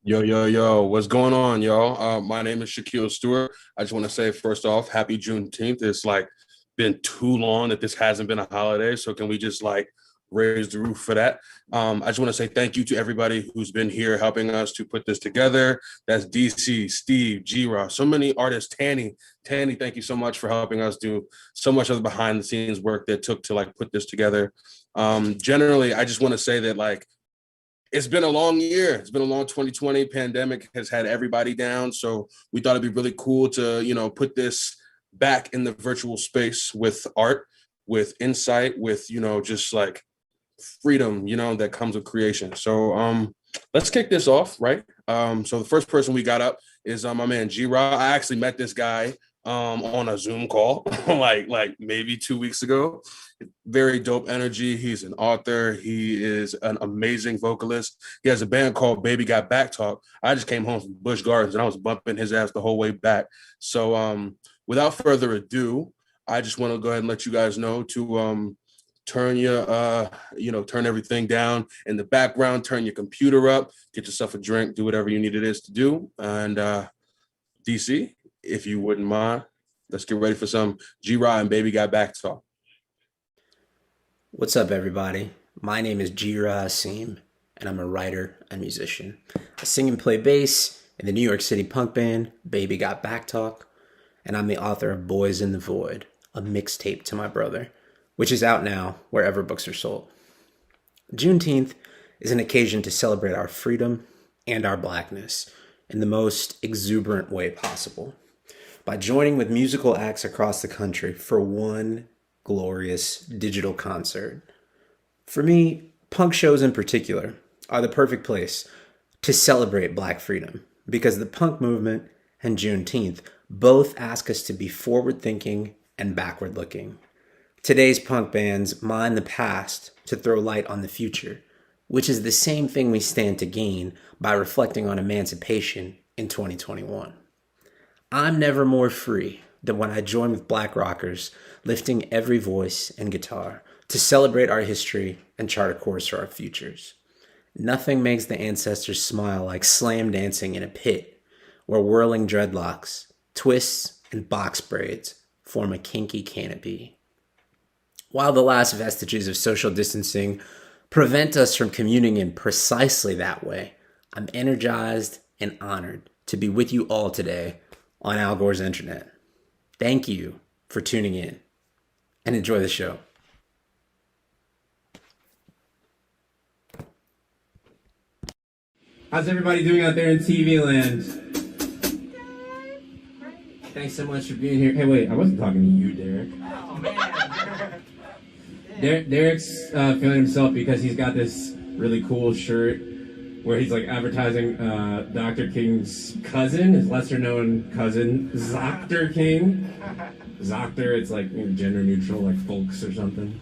Yo, yo, yo, what's going on, y'all? My name is Shaquille Stewart. I just want to say, first off, happy Juneteenth. It's like been too long that this hasn't been a holiday. So, can we just like raise the roof for that? I just want to say thank you to everybody who's been here helping us to put this together. That's DC, Steve, G Raw, so many artists. Tanny, thank you so much for helping us do so much of the behind the scenes work that took to like put this together. Generally, I just want to say that like, it's been a long year. It's been a long 2020. Pandemic has had everybody down. So we thought it'd be really cool to, put this back in the virtual space with art, with insight, with, just like freedom, that comes with creation. So let's kick this off, right? So the first person we got up is my man G Raw. I actually met this guy on a Zoom call like maybe 2 weeks ago. Very dope energy. He's an author. He is an amazing vocalist. He has a band called Baby Got Back Talk. I just came home from Busch Gardens and I was bumping his ass the whole way back. So without further ado, I just want to go ahead and let you guys know to turn everything down in the background, turn your computer up, get yourself a drink, do whatever you need it is to do. And DC, if you wouldn't mind, let's get ready for some G-Rod and Baby Got Back Talk. What's up, everybody? My name is Jira Asim, and I'm a writer and musician. I sing and play bass in the New York City punk band Baby Got Back Talk, and I'm the author of Boys in the Void, a mixtape to my brother, which is out now wherever books are sold. Juneteenth is an occasion to celebrate our freedom and our blackness in the most exuberant way possible by joining with musical acts across the country for one glorious digital concert. For me, punk shows in particular are the perfect place to celebrate Black freedom because the punk movement and Juneteenth both ask us to be forward-thinking and backward-looking. Today's punk bands mine the past to throw light on the future, which is the same thing we stand to gain by reflecting on emancipation in 2021. I'm never more free than when I join with Black rockers, lifting every voice and guitar to celebrate our history and chart a course for our futures. Nothing makes the ancestors smile like slam dancing in a pit where whirling dreadlocks, twists, and box braids form a kinky canopy. While the last vestiges of social distancing prevent us from communing in precisely that way, I'm energized and honored to be with you all today on Al Gore's Internet. Thank you for tuning in and enjoy the show. How's everybody doing out there in TV land? Thanks so much for being here. Hey, wait, I wasn't talking to you, Derek. Oh, man. Derek's feeling himself because he's got this really cool shirt where he's like advertising Dr. King's cousin, his lesser known cousin, Dr. King. Zoctor, it's like gender neutral, like folks or something.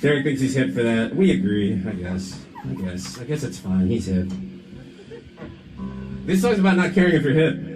Derek thinks he's hip for that. We agree, I guess it's fine. He's hip. This song's about not caring if you're hip.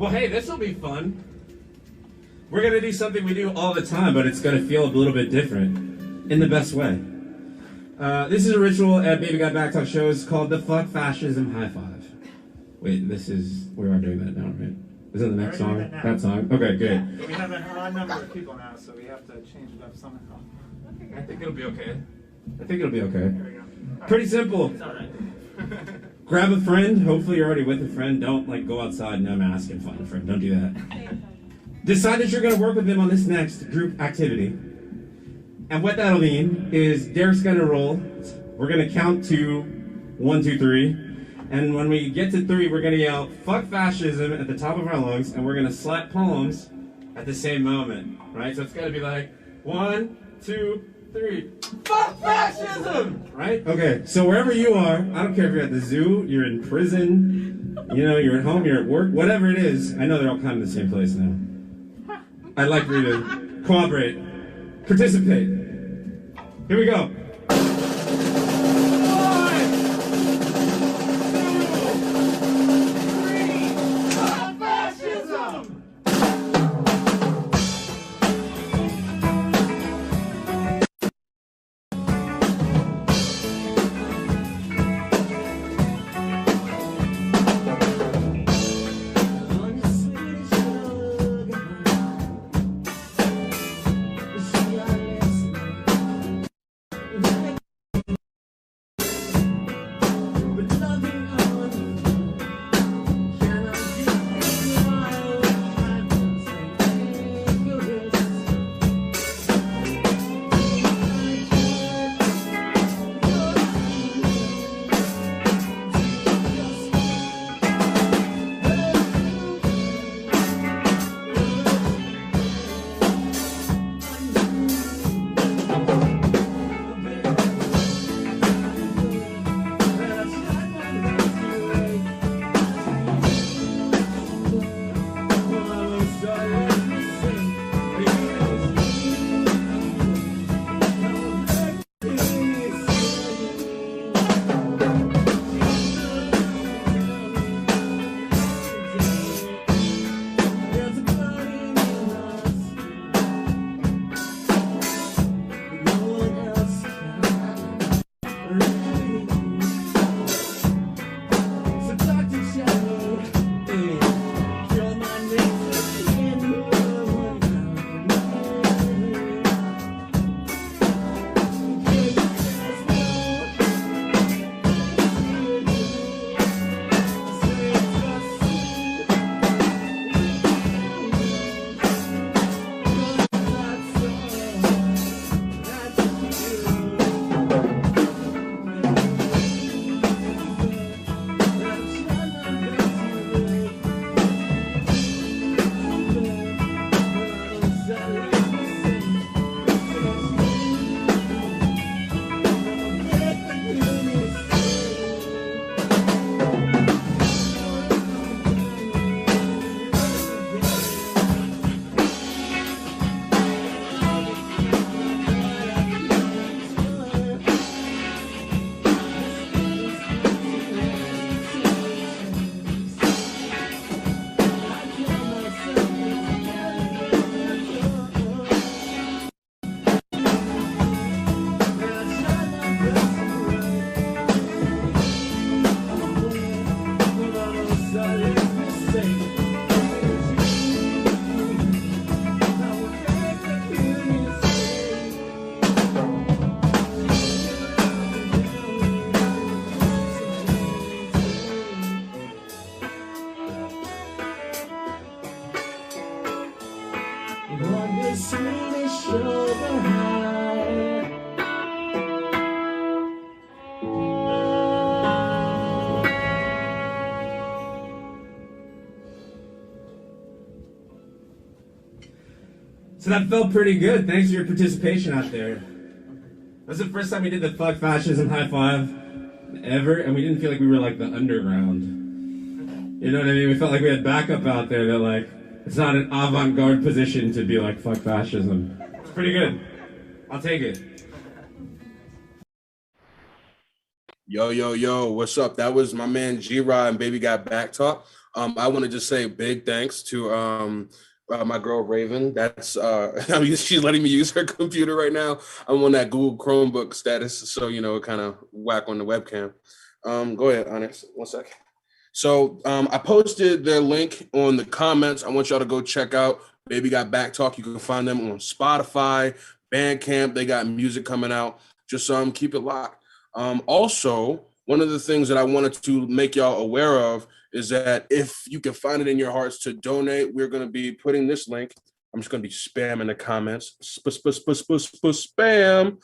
Well, hey, this will be fun. We're gonna do something we do all the time, but it's gonna feel a little bit different, in the best way. This is a ritual at Baby Got Back Talk shows called the Fuck Fascism High Five. Wait, we are doing that now, right? Is it the next song? That song? Okay, good. But we have an odd number of people now, so we have to change it up somehow. I think it'll be okay. Here we go. All Pretty simple. It's all right. Grab a friend. Hopefully you're already with a friend. Don't like go outside, no mask, and find a friend. Don't do that. Decide that you're going to work with them on this next group activity. And what that'll mean is Derek's going to roll. We're going to count to 1, 2, 3. And when we get to 3, we're going to yell, fuck fascism at the top of our lungs, and we're going to slap palms at the same moment, right? So it's got to be like, 1, 2, 3, fuck fascism! Right? Okay, so wherever you are, I don't care if you're at the zoo, you're in prison, you know, you're at home, you're at work, whatever it is, I know they're all kind of in the same place now. I'd like for you to cooperate, participate. Here we go. So that felt pretty good. Thanks for your participation out there. That's the first time we did the Fuck Fascism High Five ever, and we didn't feel like we were like the underground. You know what I mean? We felt like we had backup out there that like, it's not an avant-garde position to be like, fuck fascism. It's pretty good. I'll take it. Yo, what's up? That was my man G-Rod and Baby Got Back Talk. I want to just say big thanks to my girl Raven. That's I mean, she's letting me use her computer right now. I'm on that Google Chromebook status, so it kind of whack on the webcam. Go ahead, Onyx. 1 second. So I posted their link on the comments. I want y'all to go check out Baby Got Back Talk. You can find them on Spotify, Bandcamp. They got music coming out. Just keep it locked. Also, one of the things that I wanted to make y'all aware of is that if you can find it in your hearts to donate, we're going to be putting this link. I'm just going to be spamming the comments. Spam.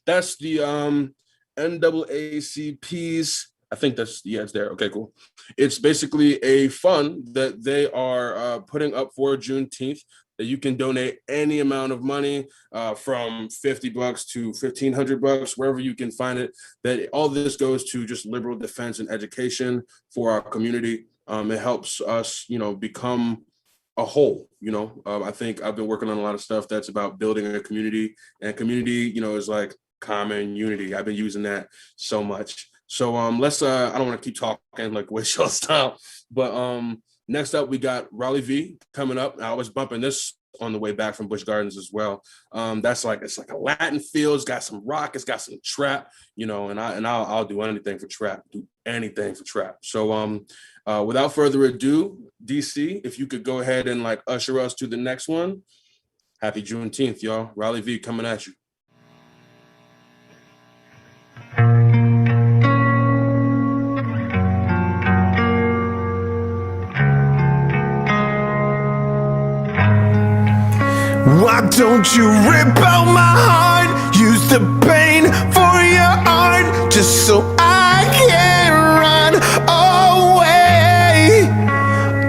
That's the NAACP's. I think it's there. Okay, cool. It's basically a fund that they are putting up for Juneteenth that you can donate any amount of money from $50 to $1,500, wherever you can find it. That all this goes to just liberal defense and education for our community. It helps us, become a whole. I think I've been working on a lot of stuff that's about building a community, and community, is like common unity. I've been using that so much. So let's I don't want to keep talking like waste your style, but next up we got Raleigh V coming up. I was bumping this on the way back from Busch Gardens as well. It's like a Latin feel. It's got some rock, it's got some trap, and I'll do anything for trap. So without further ado, DC, if you could go ahead and like usher us to the next one. Happy Juneteenth, y'all. Raleigh V coming at you. Why don't you rip out my heart? Use the pain for your art, just so I can run away.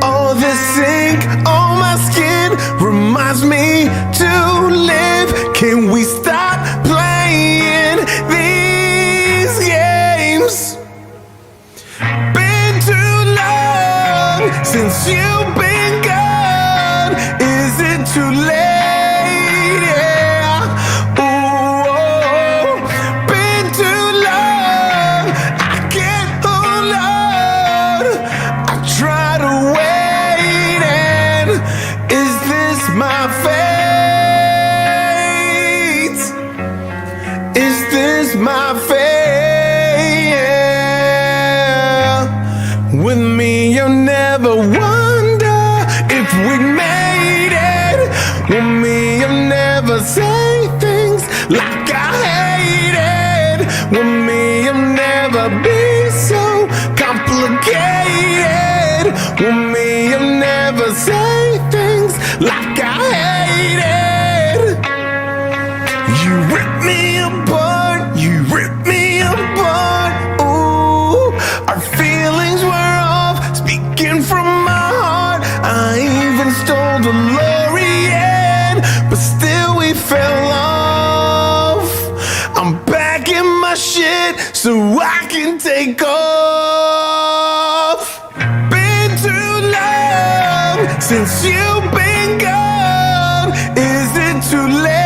All this ink on my skin reminds me to live. Can we stop playing these games? Been too long since you've been gone. Is it too late? My fate. With me, you'll never wonder if we made it. With me, you'll never say things like I hate it. With me, you'll never be so complicated. With me, you'll never say things like I hate it. You rip me apart, you rip me apart. Ooh, our feelings were off, speaking from my heart. I even stole the DeLorean, but still we fell off. I'm packing my shit so I can take off. Been too long since you've been gone. Is it too late?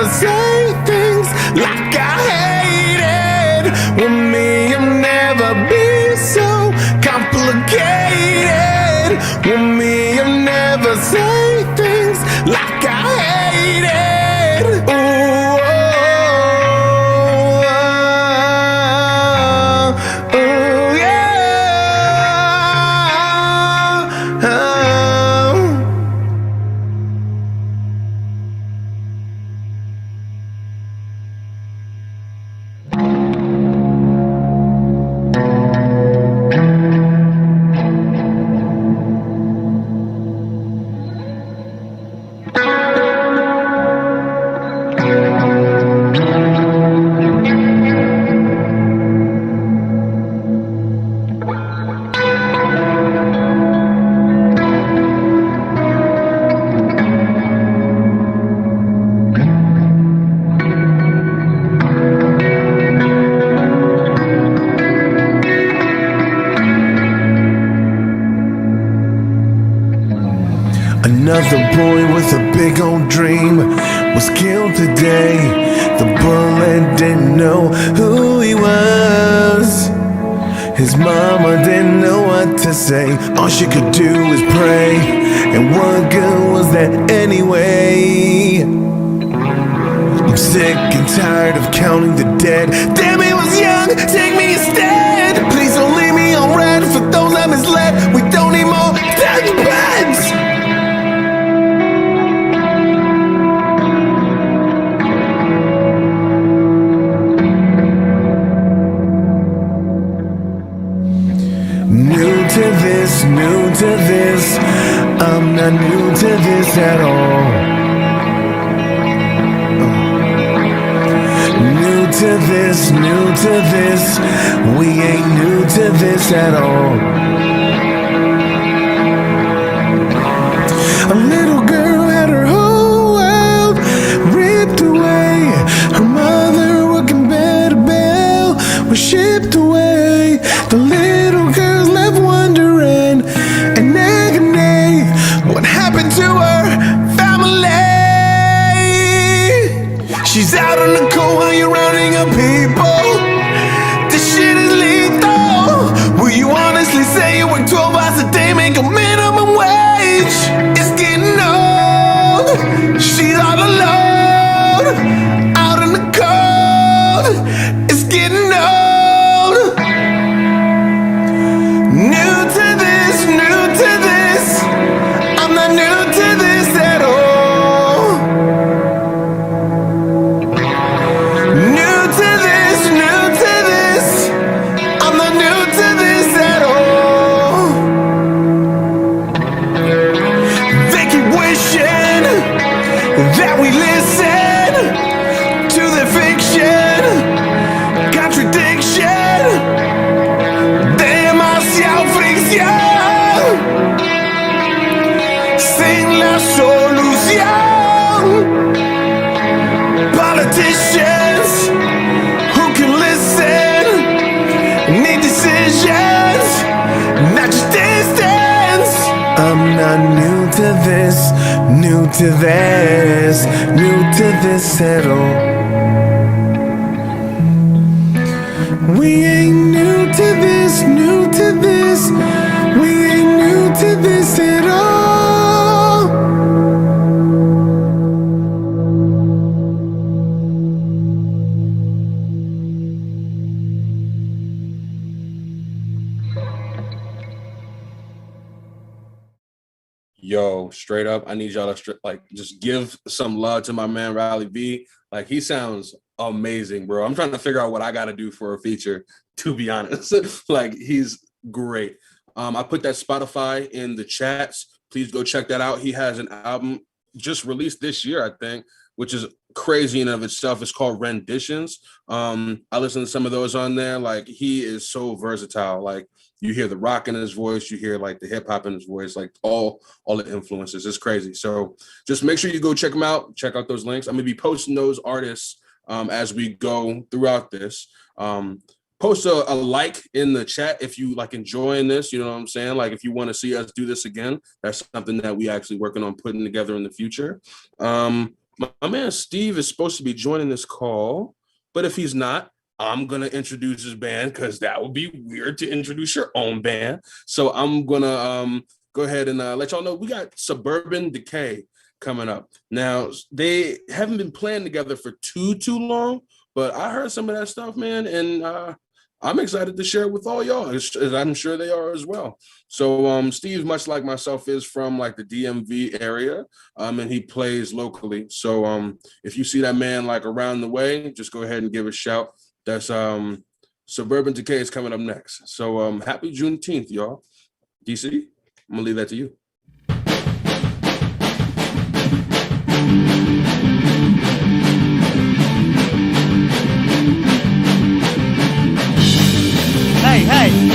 Say things like I hate it. With me, you'll never be so complicated. With me, you'll never say things like I hate it. Ooh, oh, yeah. was the boy with a big old dream, was killed today. The bullet didn't know who he was. His mama didn't know what to say. All she could do was pray. And what good was that anyway? I'm sick and tired of counting the dead. Damn, he was young, take me instead. Please don't leave me on red. For those I misled, we don't need more dead beds. New to this, I'm not new to this at all. New to this, we ain't new to this at all. A little girl had her whole world ripped away. Her mother working better bail was shipped away. The little girl's left wondering and agony. What happened to her family? She's out on the cold while you're rounding up people. This shit is lethal. Will you honestly say you work 12 hours a day, make a minimum wage? It's getting old. She's all alone, out in the cold. It's getting old. New to this, I'm not new to this at all. New to this, I'm not new to this at all. They keep wishing that we listen to their fiction, contradiction. Demasiado fricción, sin la solución. Politicians who can listen need decisions, not just distance. I'm not new to this, new to this, new to this at all. We ain't new to this, new to this. We ain't new to this at all. Yo, straight up, I need y'all to just give some love to my man Riley B. Like, he sounds amazing, bro. I'm trying to figure out what I got to do for a feature, to be honest. Like, he's great. I put that Spotify in the chats. Please go check that out. He has an album just released this year, I think, which is crazy in of itself. It's called Renditions. I listened to some of those on there. Like, he is so versatile. Like, you hear the rock in his voice, you hear like the hip hop in his voice, like all the influences. It's crazy. So just make sure you go check him out. Check out those links. I'm gonna be posting those artists as we go throughout this. Post a like in the chat if you like enjoying this. You know what I'm saying? Like, if you want to see us do this again, that's something that we actually working on putting together in the future. My man Steve is supposed to be joining this call, but if he's not, I'm going to introduce his band because that would be weird to introduce your own band. So I'm going to go ahead and let y'all know we got Suburban Decay coming up. Now, they haven't been playing together for too long, but I heard some of that stuff, man, and I'm excited to share it with all y'all, as I'm sure they are as well. So Steve, much like myself, is from like the DMV area, and he plays locally. So if you see that man like around the way, just go ahead and give a shout. That's Suburban Decay is coming up next. So happy Juneteenth, y'all. DC, I'm gonna leave that to you. Hey, hey.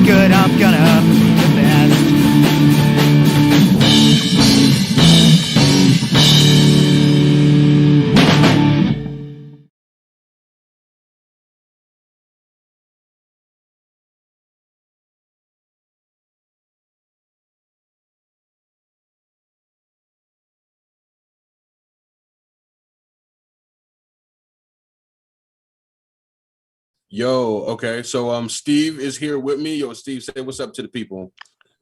good, I'm gonna be the best. Yo, okay. So Steve is here with me. Yo, Steve, say what's up to the people.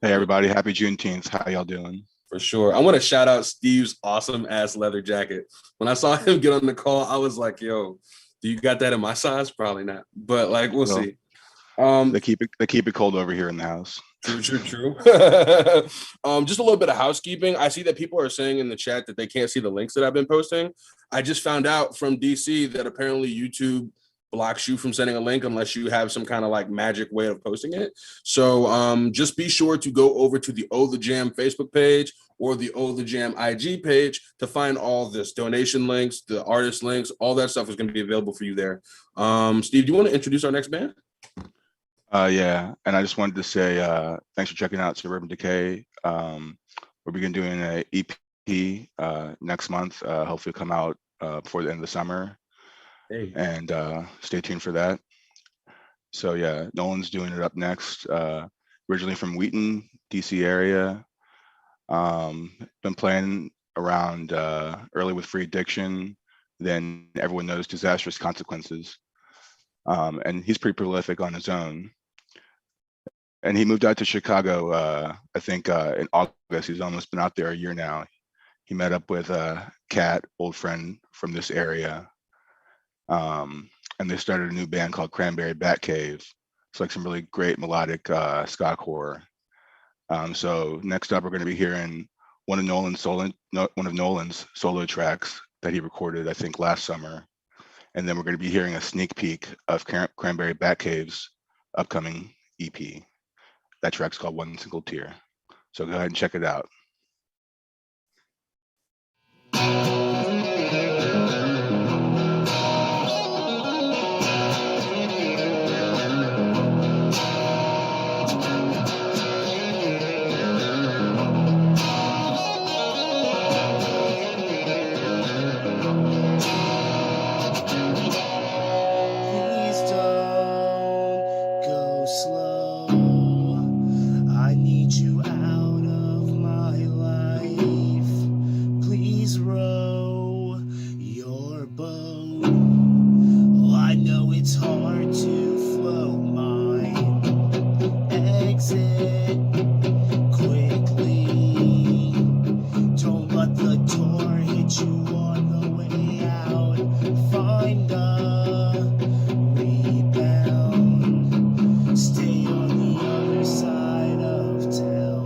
Hey everybody, happy Juneteenth. How y'all doing? For sure. I want to shout out Steve's awesome ass leather jacket. When I saw him get on the call, I was like, yo, do you got that in my size? Probably not. But like we'll No. see. They keep it cold over here in the house. True. Just a little bit of housekeeping. I see that people are saying in the chat that they can't see the links that I've been posting. I just found out from DC that apparently YouTube blocks you from sending a link unless you have some kind of like magic way of posting it. So just be sure to go over to the Oh the Jam Facebook page or the Oh the Jam IG page to find all this donation links, the artist links, all that stuff is going to be available for you there. Steve, do you want to introduce our next band? Yeah, and I just wanted to say thanks for checking out Suburban Decay. We'll begin doing an EP next month. Hopefully come out before the end of the summer. Hey. And stay tuned for that. So yeah, Nolan's doing it up next. Originally from Wheaton, DC area. Been playing around early with Free Addiction, then Everyone Knows Disastrous Consequences. And he's pretty prolific on his own. And he moved out to Chicago, I think in August. He's almost been out there a year now. He met up with Kat, old friend from this area. And they started a new band called Cranberry Batcave. It's like some really great melodic ska core. So next up, we're going to be hearing one of Nolan's solo tracks that he recorded, I think, last summer. And then we're going to be hearing a sneak peek of Cranberry Batcave's upcoming EP. That track's called One Single Tear. So go ahead and check it out. Please don't go slow. I need you out of my life. Please row your boat. Oh, I know it's hard to flow mine. Exit quickly. Don't let the door hit you on the way out. Find a rebound. Stay on the other side of town.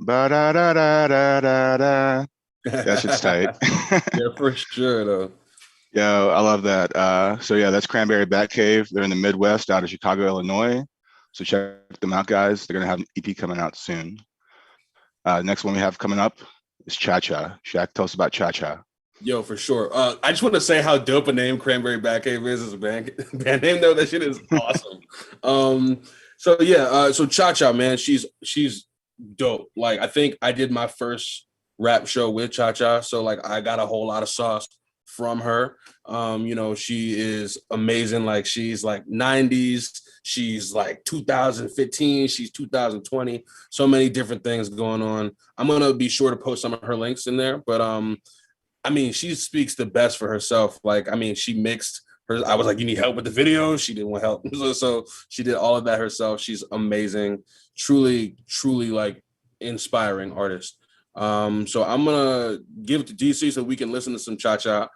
Ba da da da da da da. That shit's tight. Yeah, for sure though. Yo, I love that. So yeah, that's Cranberry Batcave. They're in the Midwest, out of Chicago, Illinois. So check them out, guys. They're gonna have an EP coming out soon. Next one we have coming up is Cha Cha. Shaq, tell us about Cha Cha. Yo, for sure. I just want to say how dope a name Cranberry Batcave is as a band name though. That shit is awesome. So yeah, so Cha Cha, man, she's dope. Like I think I did my first rap show with Cha Cha, so like I got a whole lot of sauce from her. You know, she is amazing. Like she's like 90s, she's like 2015, she's 2020. So many different things going on. I'm gonna be sure to post some of her links in there, but I mean, she speaks the best for herself. Like, I mean, she mixed her. I was like, you need help with the video. She didn't want help. So she did all of that herself. She's amazing. Truly, truly like inspiring artist. So I'm gonna give it to DC so we can listen to some Cha-Cha.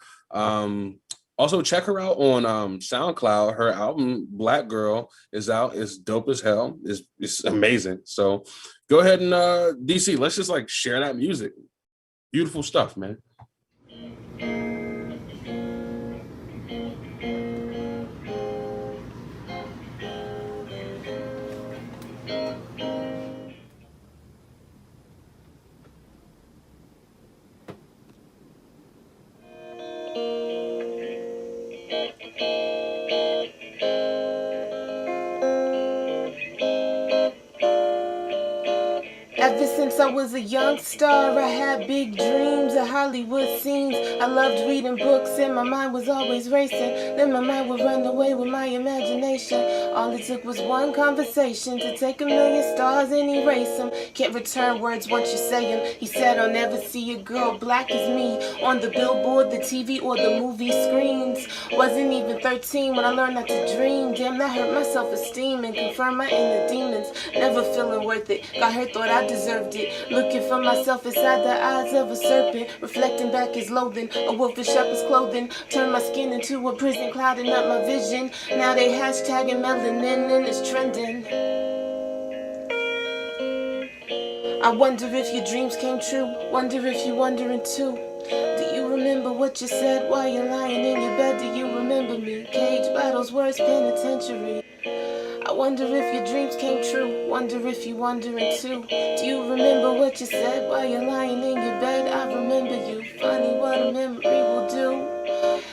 Also check her out on SoundCloud. Her album Black Girl is out. It's dope as hell. It's amazing. So go ahead and DC, let's just like share that music. Beautiful stuff, man. Ever since I was a young star, I had big dreams of Hollywood scenes. I loved reading books and my mind was always racing. Then my mind would run away with my imagination. All it took was one conversation to take a million stars and erase them. Can't return words once you say them. He said I'll never see a girl black as me on the billboard, the TV, or the movie screens. Wasn't even 13 when I learned not to dream. Damn, that hurt my self-esteem and confirmed my inner demons. Never feeling worth it. Got hurt, thought I deserved it. Looking for myself inside the eyes of a serpent. Reflecting back is loathing. A wolf in shepherd's clothing. Turned my skin into a prison, clouding up my vision. Now they hashtagging melanin and it's trending. I wonder if your dreams came true. Wonder if you're wondering too. Do you remember what you said while you're lying in your bed? Do you remember me? Cage battles, worse penitentiary. I wonder if your dreams came true. Wonder if you're wondering too. Do you remember what you said while you're lying in your bed? I remember you. Funny what a memory will do.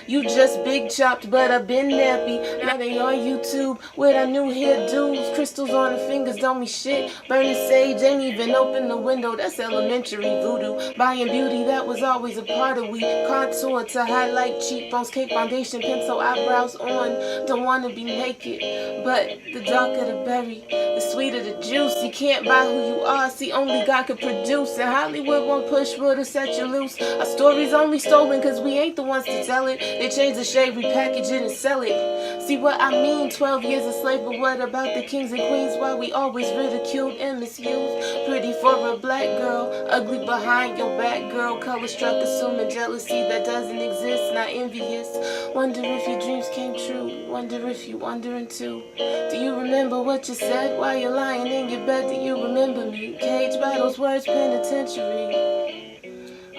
You just big chopped, but I've been nappy. Now they on YouTube with our new hairdos. Crystals on the fingers don't mean shit. Burning sage ain't even open the window. That's elementary voodoo. Buying beauty, that was always a part of we. Contour to highlight cheekbones, cake foundation, pencil eyebrows on. Don't wanna be naked, but the darker the berry, the sweeter the juice. You can't buy who you are. See, only God could produce. And Hollywood won't push what'll set you loose. Our story's only stolen cause we ain't the ones to tell it. They change the shade, repackage it and sell it. See what I mean? 12 years a slave, but what about the kings and queens? Why we always ridiculed and misused? Pretty for a black girl, ugly behind your back, girl. Color struck, assuming jealousy that doesn't exist, not envious. Wonder if your dreams came true. Wonder if you're wondering too. Do you remember what you said while you're lying in your bed? Do you remember me? Cage battles, words penitentiary.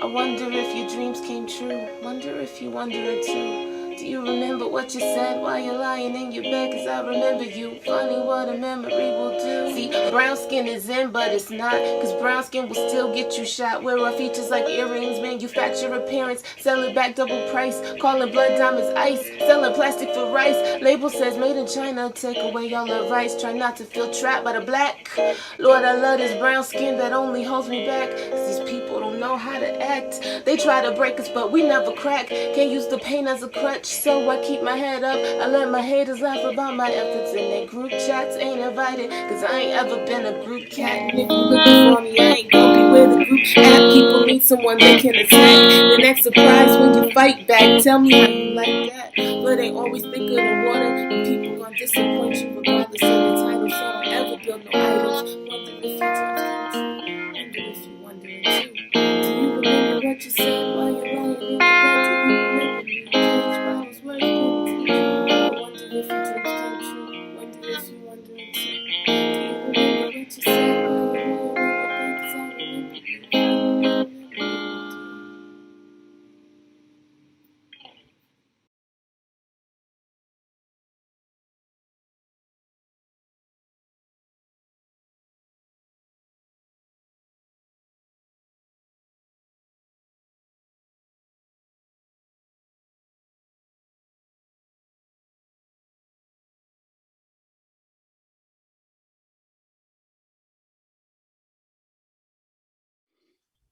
I wonder if your dreams came true. Wonder if you're wondering too. Do you remember what you said while you're lying in your bed? Cause I remember you. Funny what a memory will do. See, brown skin is in, but it's not. Cause brown skin will still get you shot. Wear our features like earrings, manufacture appearance. Sell it back double price. Calling blood diamonds ice. Selling plastic for rice. Label says made in China. Take away all the rice. Try not to feel trapped by the black. Lord, I love this brown skin that only holds me back. Cause these people don't know how to act. They try to break us, but we never crack. Can't use the pain as a crutch. So I keep my head up. I let my haters laugh about my efforts in their group chats. Ain't invited, cause I ain't ever been a group cat. And if you looking for me, I ain't gonna be where the group's at. People need someone they can attack. Then act surprised when you fight back. Tell me how you like that. But they always think of the water. And people gonna disappoint you regardless of the title. So don't ever build no idols. Wonder if you dreams come true. Wonder if you wondering too. Do you remember what you said while you're lying in your bed? Do you remember me? I wonder if your dreams came true. Wonder if you're wondering too. Do you remember what you said while you were in your bed? 'Cause I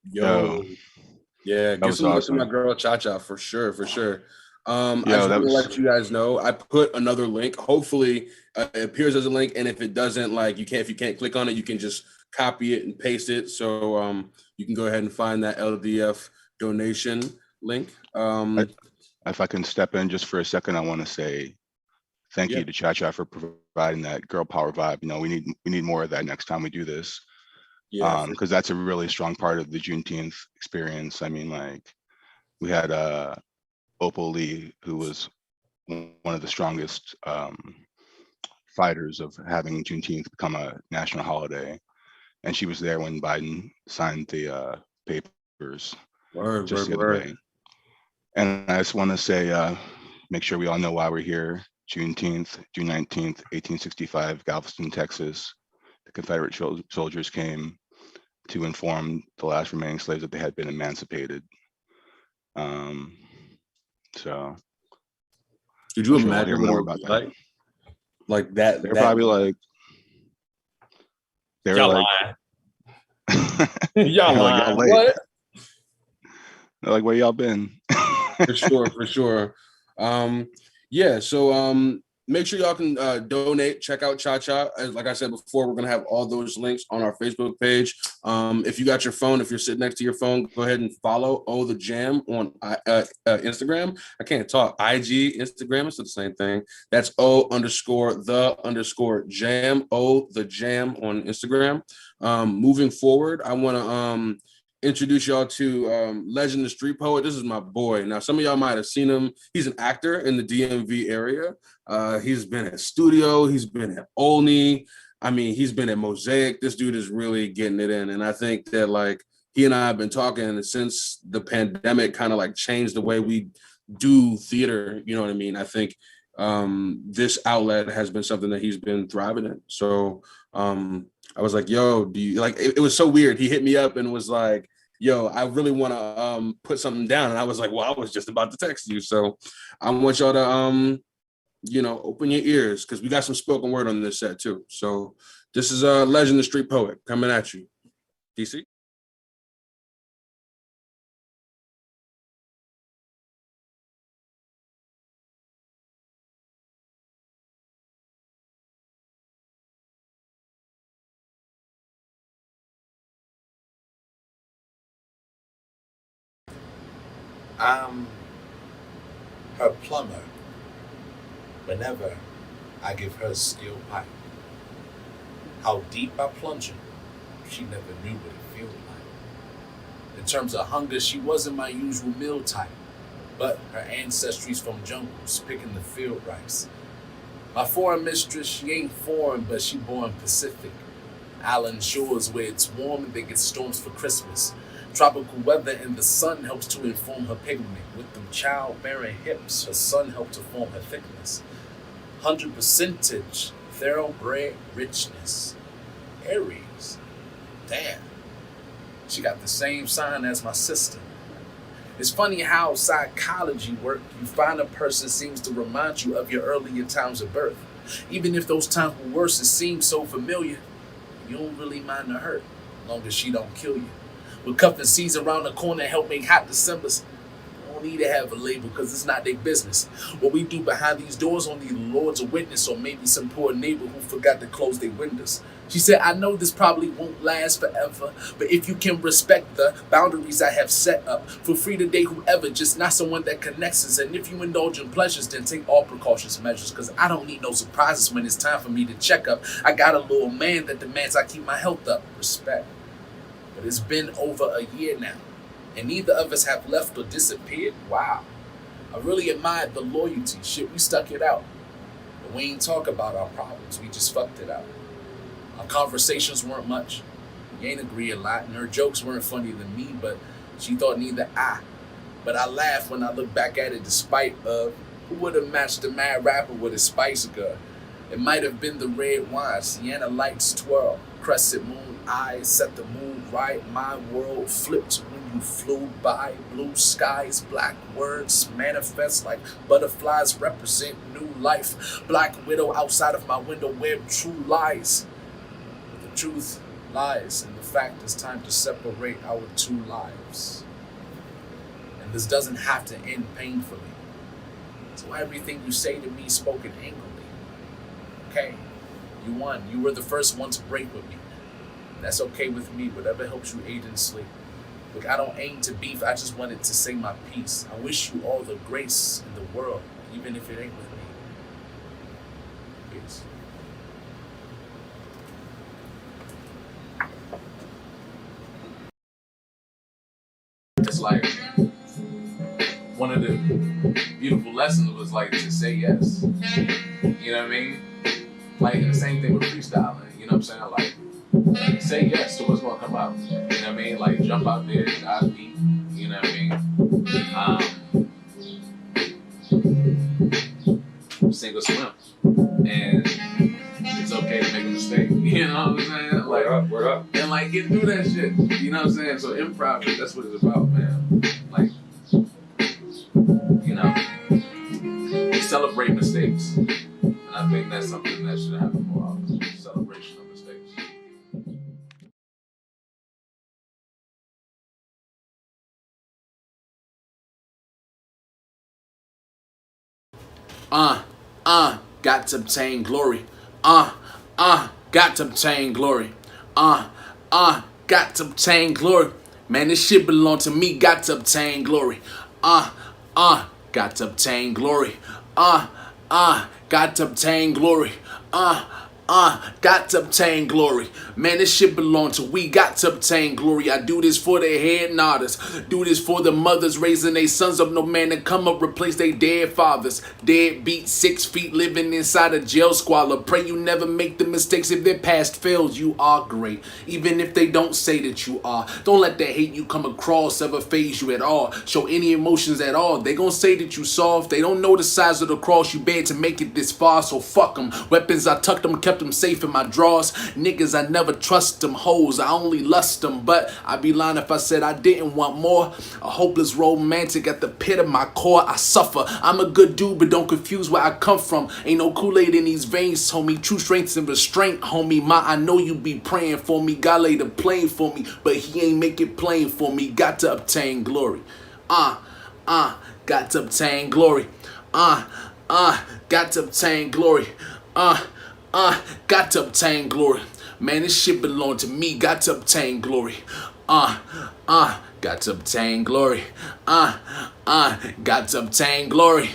Yo, yeah, that get was some love to my awesome. girl Cha Cha for sure, for sure. I Yo, just that want to was let you guys know I put another link. Hopefully, it appears as a link, and if it doesn't, like if you can't click on it, you can just copy it and paste it. So you can go ahead and find that LDF donation link. I, if I can step in just for a second, I want to say thank Yeah, you to Cha Cha for providing that girl power vibe. You know, we need more of that next time we do this. yeah, Because that's a really strong part of the Juneteenth experience. I mean, like we had Opal Lee, who was one of the strongest fighters of having Juneteenth become a national holiday, and she was there when Biden signed the papers just the other word. day. And I just want to say, make sure we all know why we're here. Juneteenth, June 19th, 1865, Galveston, Texas. The Confederate soldiers came to inform the last remaining slaves that they had been emancipated. So Could you I'm sure we'll hear imagine what it more would about be that. like that? They're That probably like, they were Y'all like, lying. they're Y'all like, y'all lying. late. what? They're like, where y'all been? For sure, for sure. Yeah, so make sure y'all can donate, check out Cha Cha. Like I said before, we're gonna have all those links on our Facebook page. If you got your phone, if you're sitting next to your phone, go ahead and follow the Jam on Instagram. I can't talk. IG, Instagram, it's the same thing. That's O_the_jam, the Jam on Instagram. Moving forward, I want to introduce y'all to Legend the Street Poet. This is my boy. Now, some of y'all might have seen him. He's an actor in the DMV area. He's been at Studio. He's been at Olney. I mean, he's been at Mosaic. This dude is really getting it in. And I think that like he and I have been talking since the pandemic kind of like changed the way we do theater. You know what I mean? I think this outlet has been something that he's been thriving in. So I was like, yo, do you like it was so weird. He hit me up and was like, yo, I really want to put something down. And I was like, well, I was just about to text you. So I want y'all to open your ears because we got some spoken word on this set too. So this is Legend the Street Poet coming at you. DC. I'm her plumber whenever I give her a steel pipe. How deep I plunge her, she never knew what it felt like. In terms of hunger, she wasn't my usual meal type, but her ancestry's from jungles, picking the field rice. My foreign mistress, she ain't foreign, but she born Pacific. Island shores where it's warm and they get storms for Christmas. Tropical weather and the sun helps to inform her pigment. With them childbearing hips, her son helped to form her thickness. 100 percentage, thoroughbred richness. Aries, damn, she got the same sign as my sister. It's funny how psychology works. You find a person seems to remind you of your earlier times of birth. Even if those times were worse, it seems so familiar. You don't really mind the hurt, as long as she don't kill you. With cuffing seas around the corner help make hot Decembers. You don't need to have a label because it's not their business. What we do behind these doors only the Lord's a witness, or maybe some poor neighbor who forgot to close their windows. She said, I know this probably won't last forever, but if you can respect the boundaries I have set up, feel free to date whoever, just not someone that connects us. And if you indulge in pleasures, then take all precautions measures, because I don't need no surprises when it's time for me to check up. I got a little man that demands I keep my health up. Respect. But it's been over a year now, and neither of us have left or disappeared. Wow. I really admired the loyalty. Shit, we stuck it out. But we ain't talk about our problems. We just fucked it out. Our conversations weren't much. We ain't agree a lot, and her jokes weren't funny to me, but she thought neither I. But I laugh when I look back at it despite of who would have matched the mad rapper with a Spice Girl. It might have been the red wine, sienna lights twirl, crescent moon eyes set the mood right. My world flipped when you flew by. Blue skies, black words manifest like butterflies represent new life. Black widow outside of my window where true lies. The truth lies, and the fact it's time to separate our two lives. And this doesn't have to end painfully. So everything you say to me spoken angrily. Okay, you won. You were the first one to break with me. That's okay with me, whatever helps you aid in sleep. Look, I don't aim to beef, I just wanted to say my piece. I wish you all the grace in the world, even if it ain't with me. Peace. It's like one of the beautiful lessons was like to say yes. You know what I mean? Like the same thing with freestyling. You know what I'm saying? Like say yes to what's gonna come out. You know what I mean? Like jump out there, dive deep. You know what I mean? Sink or swim, and it's okay to make a mistake. You know what I'm saying? Like word up. And like get through that shit. You know what I'm saying? So improv, that's what it's about, man. Like, you know, we celebrate mistakes, and I think that's something that should happen more often. Celebration of mistakes. Got to obtain glory. Got to obtain glory. Got to obtain glory. Man, this shit belong to me. Got to obtain glory. Got to obtain glory. Got to obtain glory. Got to obtain glory. Man, this shit belong to we. Got to obtain glory. I do this for the head nodders. Do this for the mothers raising their sons up. No man to come up replace their dead fathers. Dead beat 6 feet living inside a jail squalor. Pray you never make the mistakes. If their past fails, you are great. Even if they don't say that you are. Don't let that hate you come across ever phase you at all. Show any emotions at all. They gon' say that you soft. They don't know the size of the cross you bear to make it this far. So fuck them. Weapons I tucked them, kept them safe in my drawers. Niggas I never trust them. Hoes I only lust them. But I'd be lying if I said I didn't want more. A hopeless romantic at the pit of my core. I suffer. I'm a good dude, but don't confuse where I come from. Ain't no Kool-Aid in these veins, homie. True strength and restraint, homie. I know you be praying for me. God laid the plane for me, but he ain't make it plain for me. Got to obtain glory. Got to obtain glory. Got to obtain glory. Got to obtain glory. Man, this shit belong to me. Got to obtain glory. Got to obtain glory. Got to obtain glory.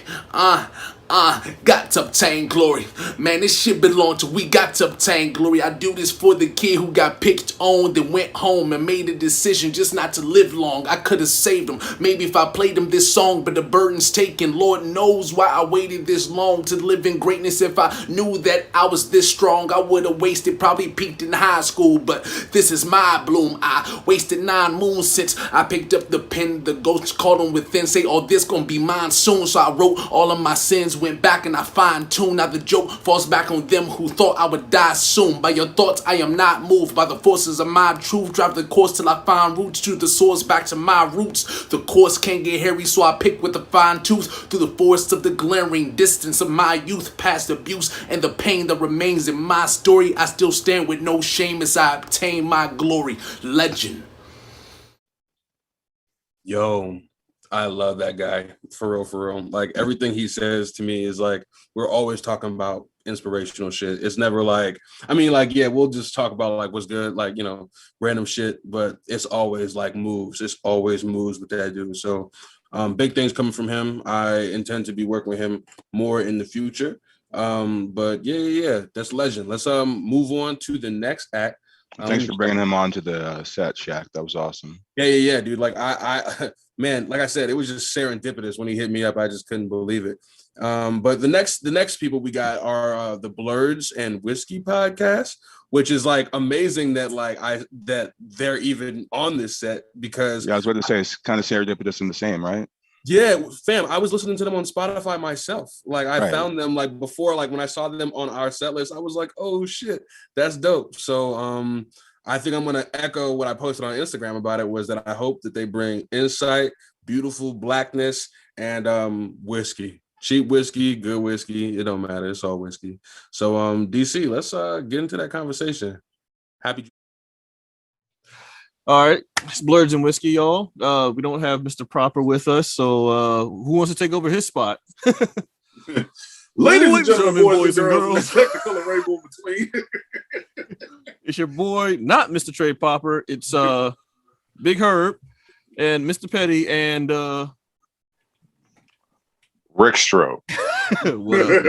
Got to obtain glory. Man, this shit belong to we. Got to obtain glory. I do this for the kid who got picked on, then went home and made a decision just not to live long. I could have saved him. Maybe if I played him this song, but the burden's taken. Lord knows why I waited this long to live in greatness. If I knew that I was this strong, I would have wasted, probably peaked in high school. But this is my bloom. I wasted 9 moons since I picked up the pen. The ghost called on within, say, oh, this gonna be mine soon. So I wrote all of my sins, went back and I fine-tuned. Now the joke falls back on them who thought I would die soon. By your thoughts I am not moved. By the forces of my truth, drive the course till I find roots. To the source, back to my roots. The course can't get hairy, so I pick with a fine tooth. Through the forest of the glaring distance of my youth, past abuse and the pain that remains in my story. I still stand with no shame as I obtain my glory. Legend. Yo, I love that guy, for real, for real. Like everything he says to me is like, we're always talking about inspirational shit. It's never like, I mean, like, yeah, we'll just talk about like what's good, like, you know, random shit, but it's always like moves. It's always moves with that dude. So big things coming from him. I intend to be working with him more in the future. But yeah, that's legend. Let's move on to the next act. Thanks for bringing him on to the set, Shaq. That was awesome. Yeah, dude. Like I man, like I said, it was just serendipitous when he hit me up. I just couldn't believe it. But the next people we got are the Blurds and Whiskey podcast, which is like amazing that that they're even on this set because I was about to say it's kind of serendipitous and the same, right? Yeah, fam, I was listening to them on Spotify myself. Like I found them like before, like when I saw them on our set list, I was like, oh shit, that's dope. So I think I'm gonna echo what I posted on Instagram about it, was that I hope that they bring insight, beautiful blackness, and whiskey. Cheap whiskey, good whiskey, it don't matter, it's all whiskey. So DC, let's get into that conversation. Happy All right, it's Blurs and Whiskey, y'all. We don't have Mr. Proper with us, so who wants to take over his spot? Ladies and gentlemen, boys and girls, the color rainbow between. It's your boy, not Mr. Trey Popper. It's Big Herb and Mr. Petty and Rick Stroh. What up,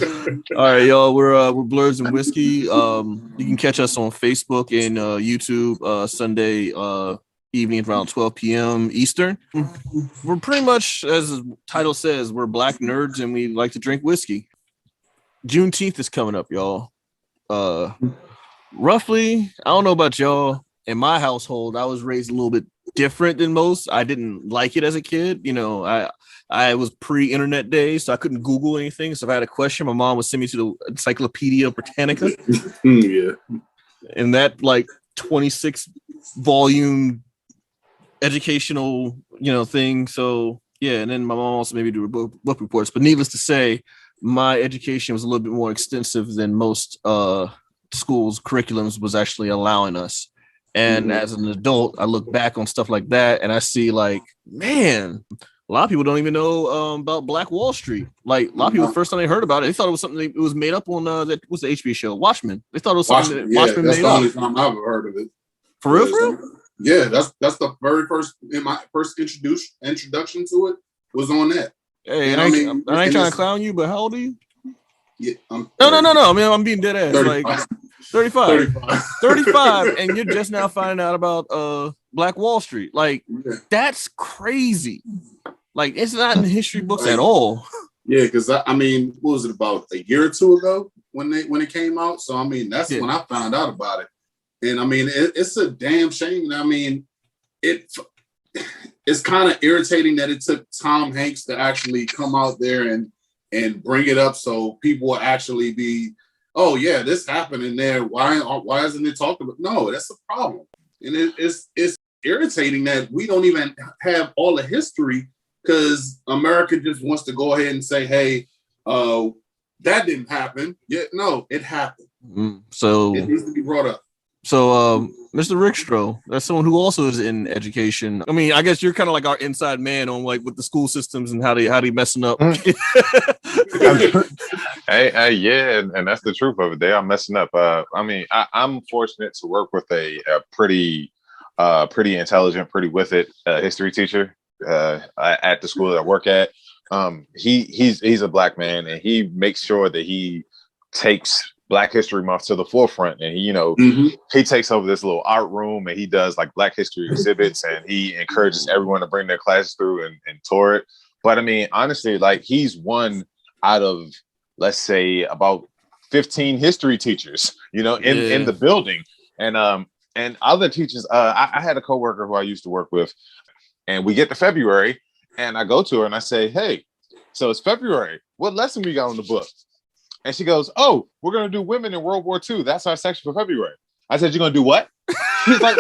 y'all? All right, y'all. We're Blurs and Whiskey. You can catch us on Facebook and YouTube Sunday evening around 12 p.m. Eastern. We're pretty much, as the title says, we're black nerds and we like to drink whiskey. Juneteenth is coming up, y'all. Roughly, I don't know about y'all. In my household, I was raised a little bit different than most. I didn't like it as a kid. You know, I was pre-internet days, so I couldn't Google anything. So if I had a question, my mom would send me to the Encyclopedia Britannica. Yeah. And that like 26 volume educational, thing. So yeah, and then my mom also made me do book reports. But needless to say, my education was a little bit more extensive than most schools' curriculums was actually allowing us. And as an adult, I look back on stuff like that and I see like, man, a lot of people don't even know about Black Wall Street. Like a lot of people, the first time they heard about it, they thought it was something that was made up on that was the HBO show Watchmen. They thought it was something that Watchmen that's made the up. only time I've ever heard of it. For real, for real? Yeah, that's the very first in my first introduction to it was on that. Hey, I ain't trying to clown you, but how old are you? Yeah, no. I mean, I'm being dead ass. 35. Like 35, and you're just now finding out about Black Wall Street. Like that's crazy. Like it's not in the history books at all. Yeah, because I mean, what was it about a year or two ago when it came out? So I mean, that's when I found out about it. And I mean, it's a damn shame. I mean, it's kind of irritating that it took Tom Hanks to actually come out there and bring it up so people will actually be, oh yeah, this happened in there. Why isn't it talked about? No, that's a problem. And it's irritating that we don't even have all the history because America just wants to go ahead and say, hey, that didn't happen. Yeah, no, it happened. So it needs to be brought up. So, Mr. Rick Stroh, that's someone who also is in education. I mean, I guess you're kind of like our inside man on like with the school systems and how they messing up. Hey, yeah, and that's the truth of it. They are messing up. I mean, I'm fortunate to work with a pretty intelligent, pretty with it history teacher at the school that I work at. He's a black man, and he makes sure that he takes Black History Month to the forefront, and he takes over this little art room and he does like Black history exhibits, and he encourages everyone to bring their classes through and tour it. But I mean, honestly, like he's one out of, let's say, about 15 history teachers, in the building, and other teachers. I had a coworker who I used to work with, and we get to February, and I go to her and I say, hey, so it's February. What lesson we got on the book? And she goes, oh, we're going to do women in World War II. That's our section for February. I said, you're going to do what? She's like,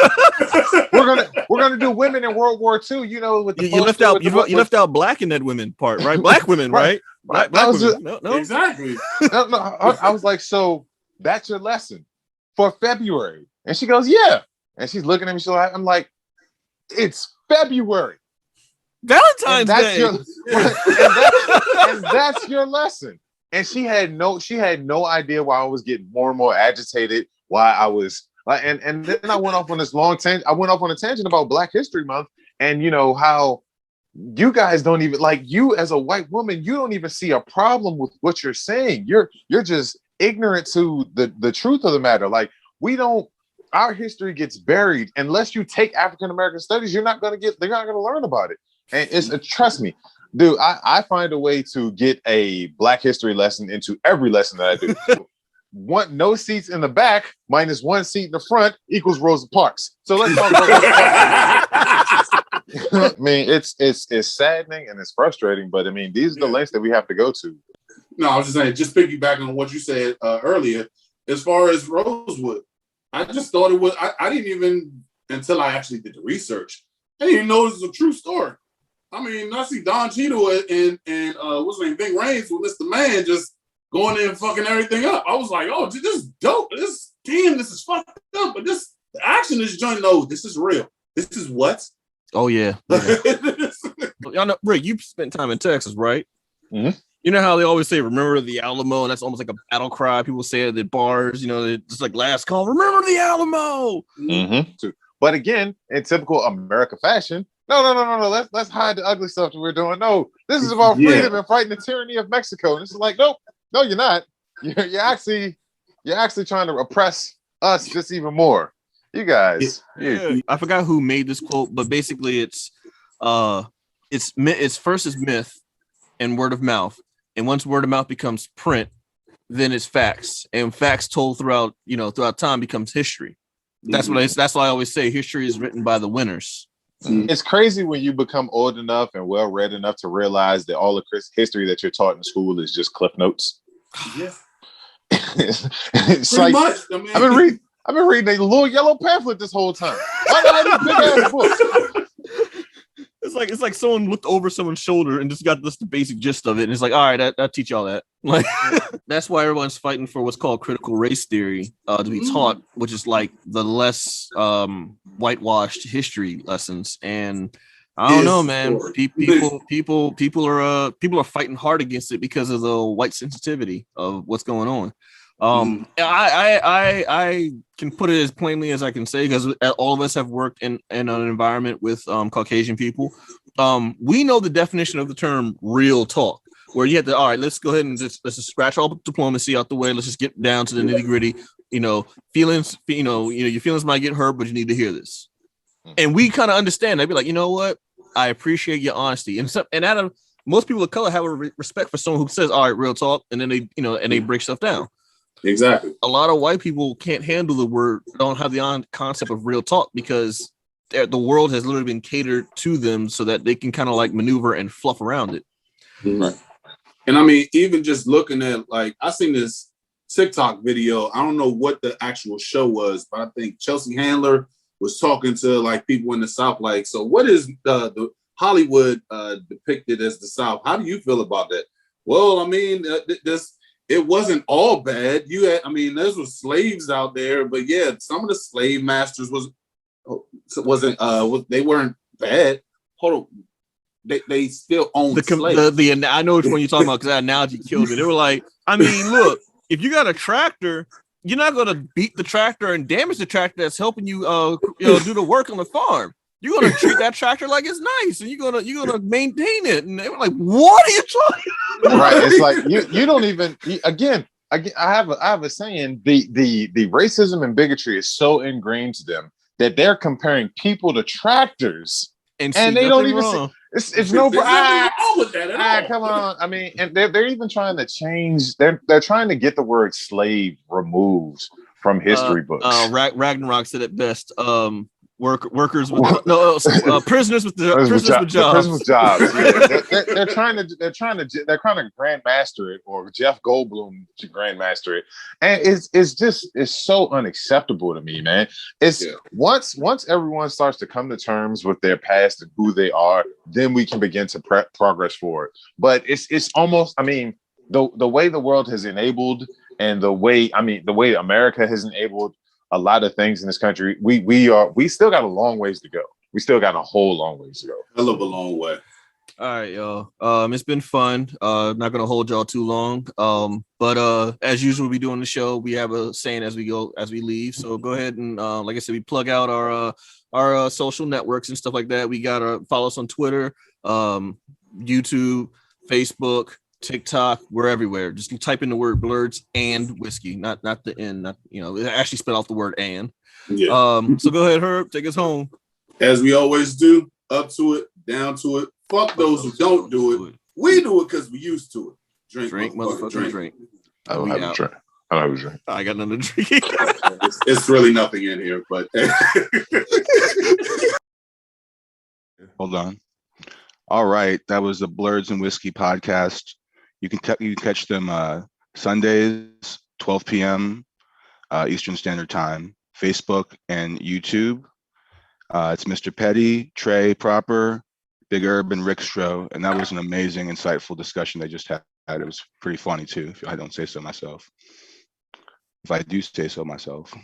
we're going to do women in World War II. With the you left out black in that women part, right? Black women, right? Black women. No, exactly. No, I was like, so that's your lesson for February? And she goes, yeah. And she's looking at me. I'm like, it's February. Valentine's Day. And that's your lesson. And she had no idea why I was getting more and more agitated. Why I was like, and then I went off on this long tangent. I went off on a tangent about Black History Month, and how you guys don't even, like, you as a white woman, you don't even see a problem with what you're saying. You're just ignorant to the truth of the matter. Like, our history gets buried unless you take African American studies. They're not going to learn about it. And trust me. Dude, I find a way to get a Black history lesson into every lesson that I do. No seats in the back minus one seat in the front equals Rosa Parks. So let's talk about I mean, it's saddening and it's frustrating, but I mean, these are the lengths that we have to go to. No, I was just saying, just piggybacking on what you said earlier, as far as Rosewood, I just thought it was, I didn't even, until I actually did the research, I didn't even know this was a true story. I mean, I see Don Cheadle and what's his name, Big Reigns with Mr. Man just going in and fucking everything up. I was like, oh, this is dope. This is fucked up, but this The action is joint. No, this is real. This is what? Oh yeah. Y'all know, Rick, you spent time in Texas, right? Mm-hmm. You know how they always say, remember the Alamo, and that's almost like a battle cry. People say it at bars, it's like last call, remember the Alamo. Mm-hmm. But again, in typical America fashion, no. Let's hide the ugly stuff that we're doing. No, this is about freedom and fighting the tyranny of Mexico. And it's like, no, you're not. You're actually trying to oppress us just even more. You guys. Yeah. I forgot who made this quote, but basically it's first is myth and word of mouth. And once word of mouth becomes print, then it's facts. And facts told throughout time becomes history. That's why I always say history is written by the winners. It's crazy when you become old enough and well read enough to realize that all the history that you're taught in school is just cliff notes. Yeah. It's pretty like much. I mean, I've been reading a little yellow pamphlet this whole time. Why do I have these big ass books? It's like someone looked over someone's shoulder and just got the basic gist of it. And it's like, all right, I'll teach y'all that. Like, that's why everyone's fighting for what's called critical race theory to be taught, which is like the less whitewashed history lessons. And I don't know, man. People are fighting hard against it because of the white sensitivity of what's going on. I can put it as plainly as I can say, because all of us have worked in an environment with Caucasian people. We know the definition of the term real talk, where you have to, all right, let's go ahead and let's just scratch all diplomacy out the way. Let's just get down to the nitty gritty. Feelings, your feelings might get hurt, but you need to hear this. And we kind of understand. I'd be like, you know what? I appreciate your honesty. And out of most people of color have a respect for someone who says, all right, real talk. And then they break stuff down. Exactly. A lot of white people can't handle the word, don't have the concept of real talk, because the world has literally been catered to them so that they can kind of like maneuver and fluff around it. Right. And I mean, even just looking at, like, I seen this TikTok video. I don't know what the actual show was, but I think Chelsea Handler was talking to like people in the South. Like, so what is the Hollywood depicted as the South? How do you feel about that? Well, I mean, it wasn't all bad. There was slaves out there, but yeah, some of the slave masters they weren't bad. Hold on. They still own slaves. I know which one you're talking about, because that analogy killed me. They were like, I mean, look, if you got a tractor, you're not going to beat the tractor and damage the tractor that's helping you, do the work on the farm. You're going to treat that tractor like it's nice, and you're gonna maintain it. And they were like, "What are you talking about?" Right? It's like you don't even. Again, I have a saying. The racism and bigotry is so ingrained to them that they're comparing people to tractors, and they don't even see. It's no problem with that at all. Come on. I mean, and they're even trying to change. They're trying to get the word slave removed from history books. Ragnarok said it best. Prisoners with jobs. Prisoners with jobs. Yeah. They're trying to grandmaster it, or Jeff Goldblum to grandmaster it, and it's so unacceptable to me, man. Once everyone starts to come to terms with their past and who they are, then we can begin to progress forward. But it's almost, I mean, the way the world has enabled, and the way America has enabled a lot of things in this country, we still got a long ways to go. We still got a whole long ways to go. Hell of a long way. All right, y'all. It's been fun. Not gonna hold y'all too long. But as usual, we doing the show. We have a saying as we leave. So go ahead and like I said, we plug out our social networks and stuff like that. We gotta follow us on Twitter, YouTube, Facebook, TikTok. We're everywhere. Just type in the word Blurds and Whiskey, not the N. Not actually spell out the word and. Yeah. So go ahead, Herb. Take us home. As we always do, up to it, down to it. Fuck those who don't do it. We do it because we used to it. Drink, motherfucker, drink. I don't have a drink. I don't have a drink. I got nothing to drink. It's really nothing in here, but hold on. All right, that was the Blurds and Whiskey podcast. You can catch them Sundays, 12 p.m. Eastern Standard Time, Facebook and YouTube. It's Mr. Petty, Trey Proper, Big Herb, and Rick Stro, and that was an amazing, insightful discussion they just had. It was pretty funny too, if I don't say so myself. If I do say so myself.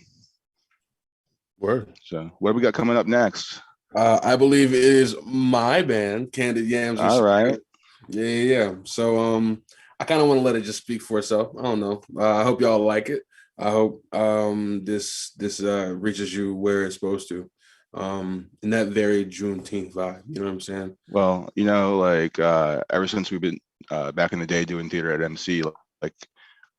Word. So what do we got coming up next? I believe it is my band, Candid Yams. All right. Yeah. So I kind of want to let it just speak for itself. I don't know. I hope y'all like it. I hope this reaches you where it's supposed to. In that very Juneteenth vibe. You know what I'm saying? Well, you know, like ever since we've been back in the day doing theater at MC, like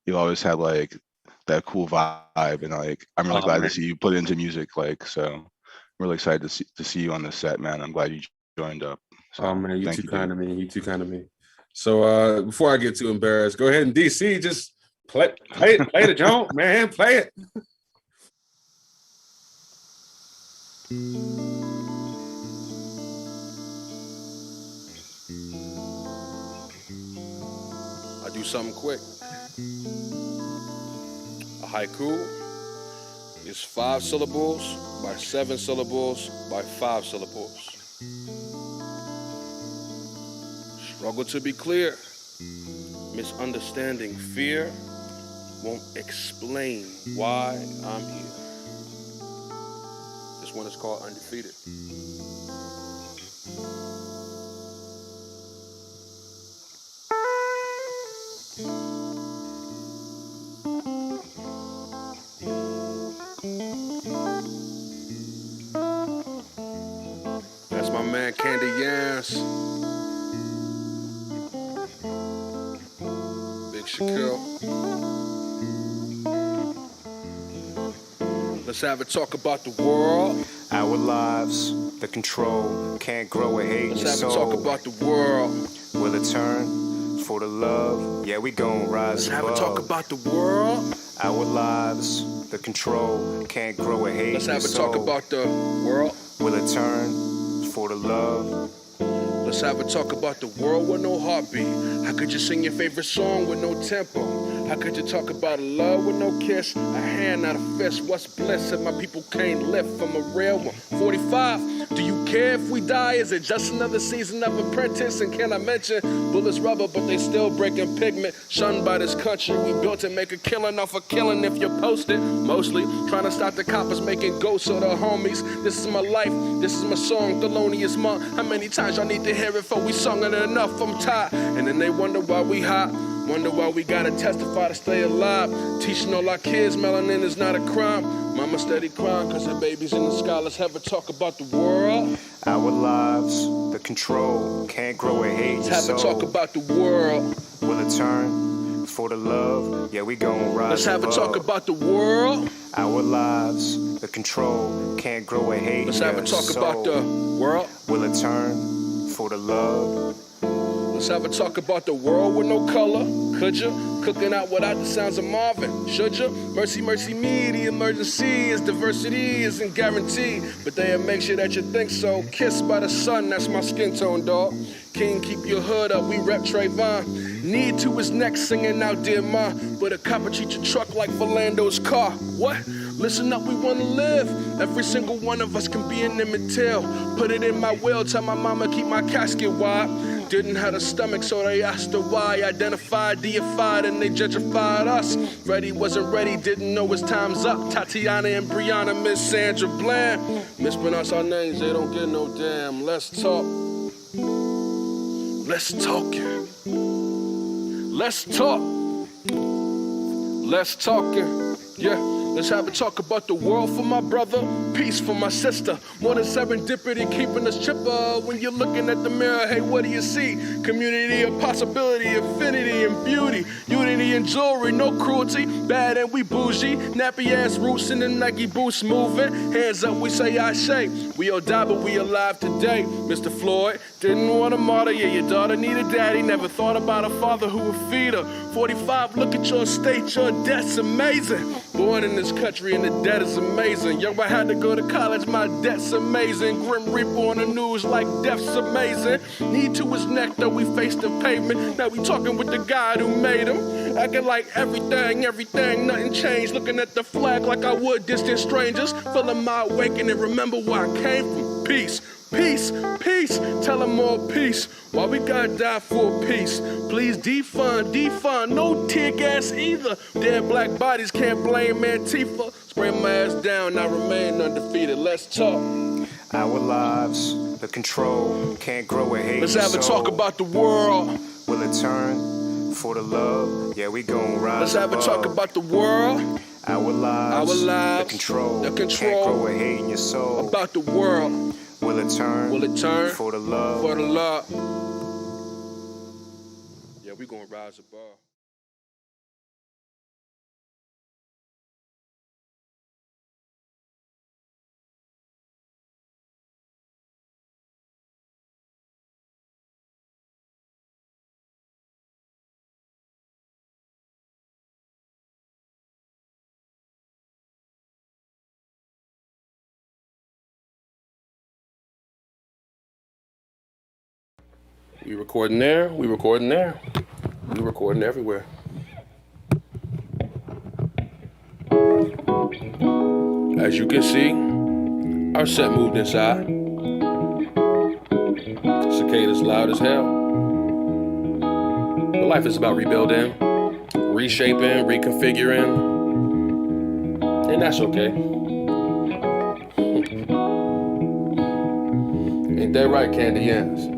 you always had like that cool vibe, and like I'm really glad to see you put it into music. Like, so I'm really excited to see you on the set, man. I'm glad you joined up. So, oh man, you too kind of me. You too kind of me. So before I get too embarrassed, go ahead and DC just play the joint, man. Play it. I do something quick. A haiku is 5 syllables by 7 syllables by 5 syllables. Struggle to be clear. Misunderstanding fear won't explain why I'm here. This one is called Undefeated. That's my man Candy Yams. Big Shaquille. Let's have a talk about the world. Our lives, the control, can't grow or hate in your soul. Let's have a talk about the world. Will it turn for the love? Yeah, we gon' rise above. Let's have a talk about the world. Our lives, the control, can't grow or hate in your soul. Let's have a talk about the world. Will it turn for the love? Let's have a talk about the world with no heartbeat. How could you sing your favorite song with no tempo? How could you talk about a love with no kiss? A hand, not a fist. What's bliss if my people can't lift from a real one? 45, do you care if we die? Is it just another season of Apprentice? And can I mention bullets rubber, but they still breaking pigment? Shunned by this country, we built to make a killing off a killing if you're posted. Mostly trying to stop the coppers making ghosts of the homies. This is my life, this is my song, Thelonious Monk. How many times y'all need to hear it before we sung it enough? I'm tired. And then they wonder why we hot. Wonder why we gotta testify to stay alive. Teaching all our kids melanin is not a crime. Mama steady crying cause her baby's in the sky. Let's have a talk about the world. Our lives, the control, can't grow or hate your soul. Let's have a talk about the world. Will it turn for the love? Yeah, we gon' rise Let's have above. a talk about the world. Our lives, the control, can't grow or hate Let's your have a talk soul. about the world. Will it turn for the love? Let's have a talk about the world with no color. Could you? Cooking out without the sounds of Marvin. Should you? Mercy, mercy me. The emergency is diversity isn't guaranteed. But they'll make sure that you think so. Kissed by the sun, that's my skin tone, dog. King, keep your hood up. We rep Trayvon. Need to his neck singing out, dear ma. But a copper treat your truck like Philando's car. What? Listen up, we wanna live. Every single one of us can be an Emmett Till. Put it in my will, tell my mama keep my casket wide. Didn't have a stomach, so they asked her why. Identified, deified, and they gentrified us. Ready, wasn't ready, didn't know his time's up. Tatiana and Brianna, Miss Sandra Bland. Mispronounce our names, they don't get no damn. Let's talk. Let's talk. Let's talk. Let's talk. Yeah. Let's have a talk about the world for my brother, peace for my sister. More than serendipity keeping us chipper. When you're looking at the mirror, hey, what do you see? Community of possibility, infinity and beauty. Unity and jewelry, no cruelty. Bad and we bougie. Nappy ass roots in the Nike boots moving. Hands up, we say I say. We all die, but we alive today. Mr. Floyd, didn't want to martyr you. Your daughter needed daddy. Never thought about a father who would feed her. 45, look at your state, your debt's amazing. Born in this country and the debt is amazing. Yo, I had to go to college, my debt's amazing. Grim Reaper on the news like death's amazing. Knee to his neck, though we faced the pavement. Now we talking with the God who made him. Acting like everything, nothing changed. Looking at the flag like I would distant strangers. Feeling my awakening, remember where I came from. peace, peace, peace. Tell them all peace. Why we gotta die for peace? Please defund, no tear gas either. Dead black bodies can't blame Antifa. Spray my ass down, I remain undefeated. Let's talk. Our lives, the control, can't grow a hate. Let's have a talk about the world. Will it turn for the love? Yeah, we gon' rise. Let's have a talk about the world. Our lives, the control, can't grow a hate in your soul. About the world. Will it turn for the love? For the love. Yeah, we gonna rise above. We recording there, we recording there. We recording everywhere. As you can see, our set moved inside. Cicadas loud as hell. But life is about rebuilding, reshaping, reconfiguring. And that's okay. Ain't that right, Candy Yams?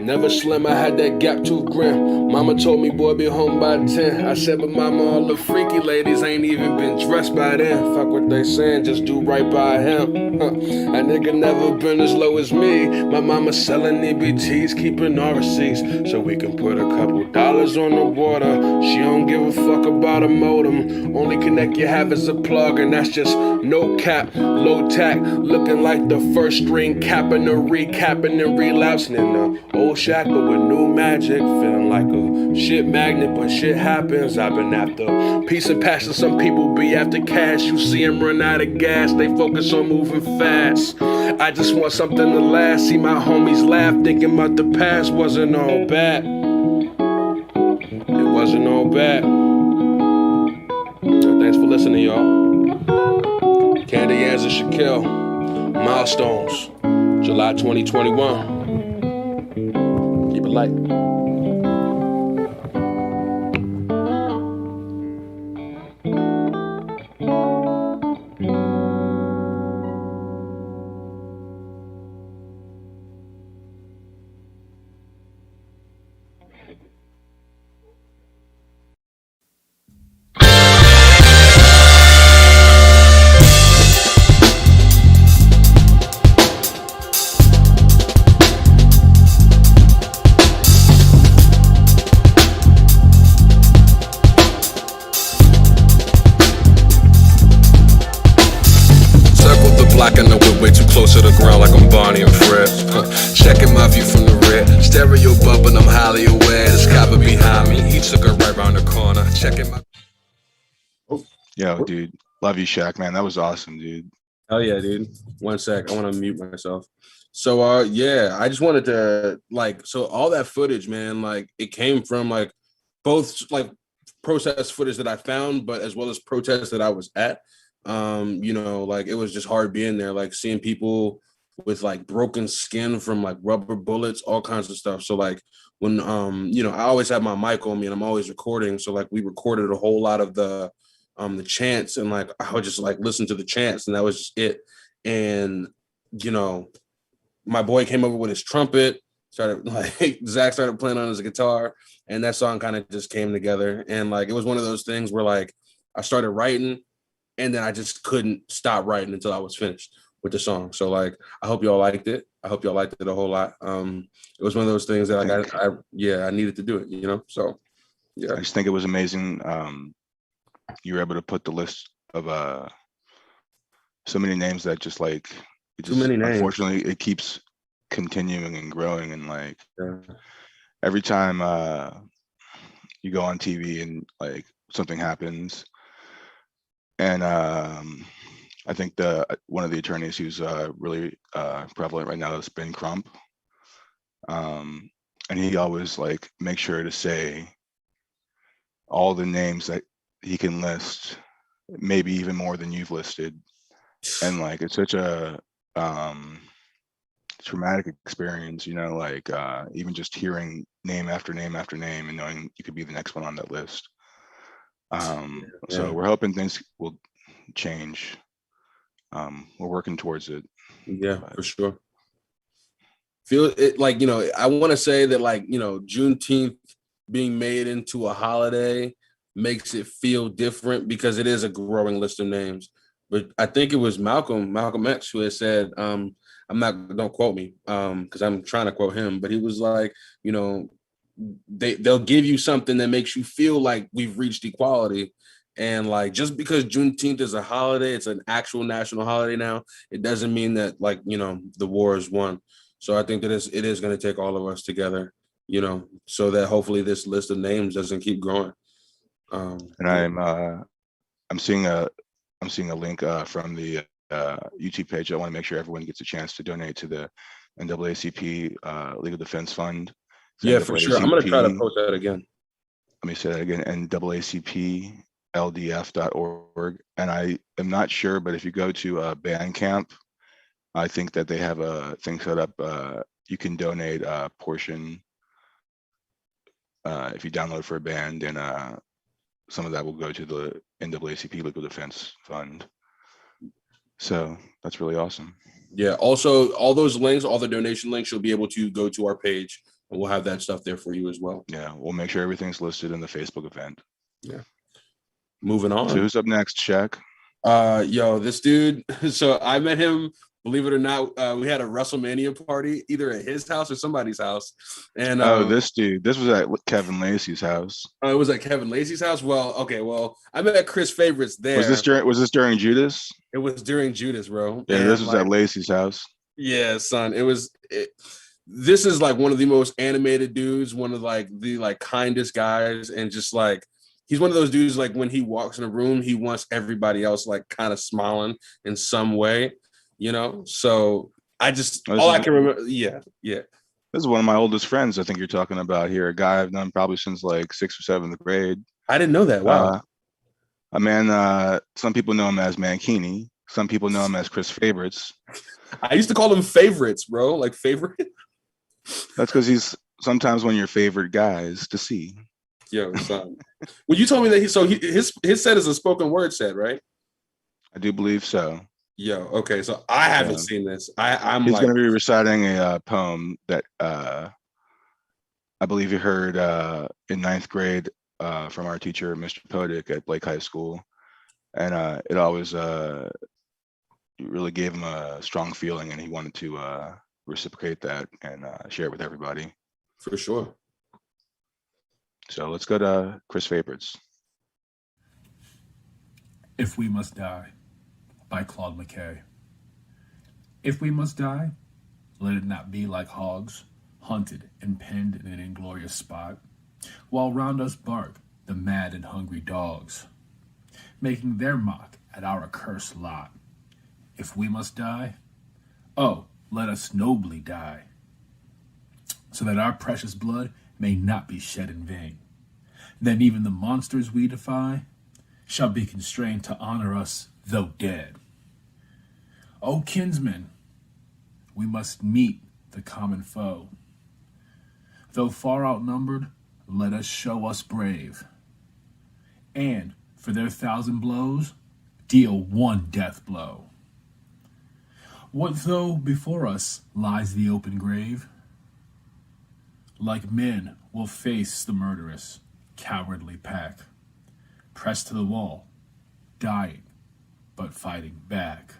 Never slim, I had that gap tooth grin. Mama told me, boy, be home by 10. I said, but mama, all the freaky ladies ain't even been dressed by then. Fuck what they saying, just do right by him. A nigga never been as low as me. My mama selling EBTs, keeping our receipts, so we can put a couple dollars on the water. She don't give a fuck about a modem. Only connect you have is a plug, and that's just no cap, low tack. Looking like the first string, capping and recapping and relapsing in the old shack, but with new magic. Feeling like a shit magnet, but shit happens. I've been after peace and passion. Some people be after cash. You see them run out of gas, they focus on moving fast. I just want something to last. See my homies laugh, thinking about the past. Wasn't all bad. It wasn't all bad. So thanks for listening, y'all. Candy Yans and Shaquille. Milestones. July 2021. Keep it light. Close to the ground like I'm Bonnie and Fred. Checking my view from the rear. Stereo bumping, I'm highly aware. This copper behind me, he took her right round the corner. Checking my... Yo, dude. Love you, Shaq, man. That was awesome, dude. Oh yeah, dude. One sec. I want to mute myself. So yeah, I just wanted to so all that footage, man, it came from both protest footage that I found, but as well as protests that I was at. It was just hard being there, seeing people with broken skin from rubber bullets, all kinds of stuff. So when I always have my mic on me and I'm always recording. So we recorded a whole lot of the chants, and I would just listen to the chants, and that was just it. And my boy came over with his trumpet, started Zach started playing on his guitar, and that song kind of just came together. And it was one of those things where I started writing, and then I just couldn't stop writing until I was finished with the song. So I hope y'all liked it. I hope y'all liked it a whole lot. It was one of those things that I needed to do it, So yeah. I just think it was amazing. You were able to put the list of so many names that just too many names. Unfortunately, it keeps continuing and growing, and every time you go on TV and something happens. And I think one of the attorneys who's really prevalent right now is Ben Crump. And he always makes sure to say all the names that he can list, maybe even more than you've listed. And it's such a traumatic experience, you know, like even just hearing name after name after name and knowing you could be the next one on that list. So we're hoping things will change. We're working towards it. Yeah, for sure. Feel it like, you know, I want to say that, like, you know, Juneteenth being made into a holiday makes it feel different because it is a growing list of names. But I think it was Malcolm X who had said, don't quote me, because I'm trying to quote him, but he was like, you know, they'll give you something that makes you feel like we've reached equality. And like, just because Juneteenth is a holiday, it's an actual national holiday now, it doesn't mean that, like, you know, the war is won. So I think that it is going to take all of us together, you know, so that hopefully this list of names doesn't keep growing. And I'm seeing a link from the YouTube page. I want to make sure everyone gets a chance to donate to the NAACP Legal Defense Fund. Yeah, for sure. I'm going to try to post that again. Let me say that again, NAACPLDF.org. And I am not sure, but if you go to Bandcamp, I think that they have a thing set up. You can donate a portion if you download for a band, and some of that will go to the NAACP Legal Defense Fund. So that's really awesome. Yeah. Also, all those links, all the donation links, you'll be able to go to our page, and we'll have that stuff there for you as well. Yeah, we'll make sure everything's listed in the Facebook event. Yeah. Moving on. So who's up next, Shaq? This dude. So I met him. Believe it or not, we had a WrestleMania party either at his house or somebody's house. And this dude, this was at Kevin Lacey's house. Oh, it was at Kevin Lacey's house. Well, okay. Well, I met Chris Favorites there. Was this during Judas? It was during Judas, bro. Yeah, and this was at Lacey's house. Yeah, son. This is like one of the most animated dudes, one of like the like kindest guys, and just like he's one of those dudes, like when he walks in a room, he wants everybody else like kind of smiling in some way. You know, so I just I can remember. Yeah. This is one of my oldest friends. I think you're talking about here. A guy I've known probably since like 6th or 7th grade. I didn't know that. Wow. A man. Some people know him as Mankini. Some people know him as Chris Favorites. I used to call him Favorites, bro. Like favorite. That's because he's sometimes one of your favorite guys to see. Yo, son. Well, you told me that his set is a spoken word set, right? I do believe so. Yo, okay, so I haven't seen this. He's going to be reciting a poem that I believe he heard in 9th grade from our teacher, Mr. Podick at Blake High School, and it always really gave him a strong feeling, and he wanted to reciprocate that and share it with everybody. For sure. So let's go to Chris Favorites. If We Must Die, by Claude McKay. If we must die, let it not be like hogs, hunted and penned in an inglorious spot, while round us bark the mad and hungry dogs, making their mock at our accursed lot. If we must die, oh, let us nobly die, so that our precious blood may not be shed in vain. Then even the monsters we defy shall be constrained to honor us, though dead. O kinsmen, we must meet the common foe. Though far outnumbered, let us show us brave, and for their 1,000 blows, deal one death blow. What though before us lies the open grave? Like men, we'll face the murderous, cowardly pack, pressed to the wall, dying, but fighting back.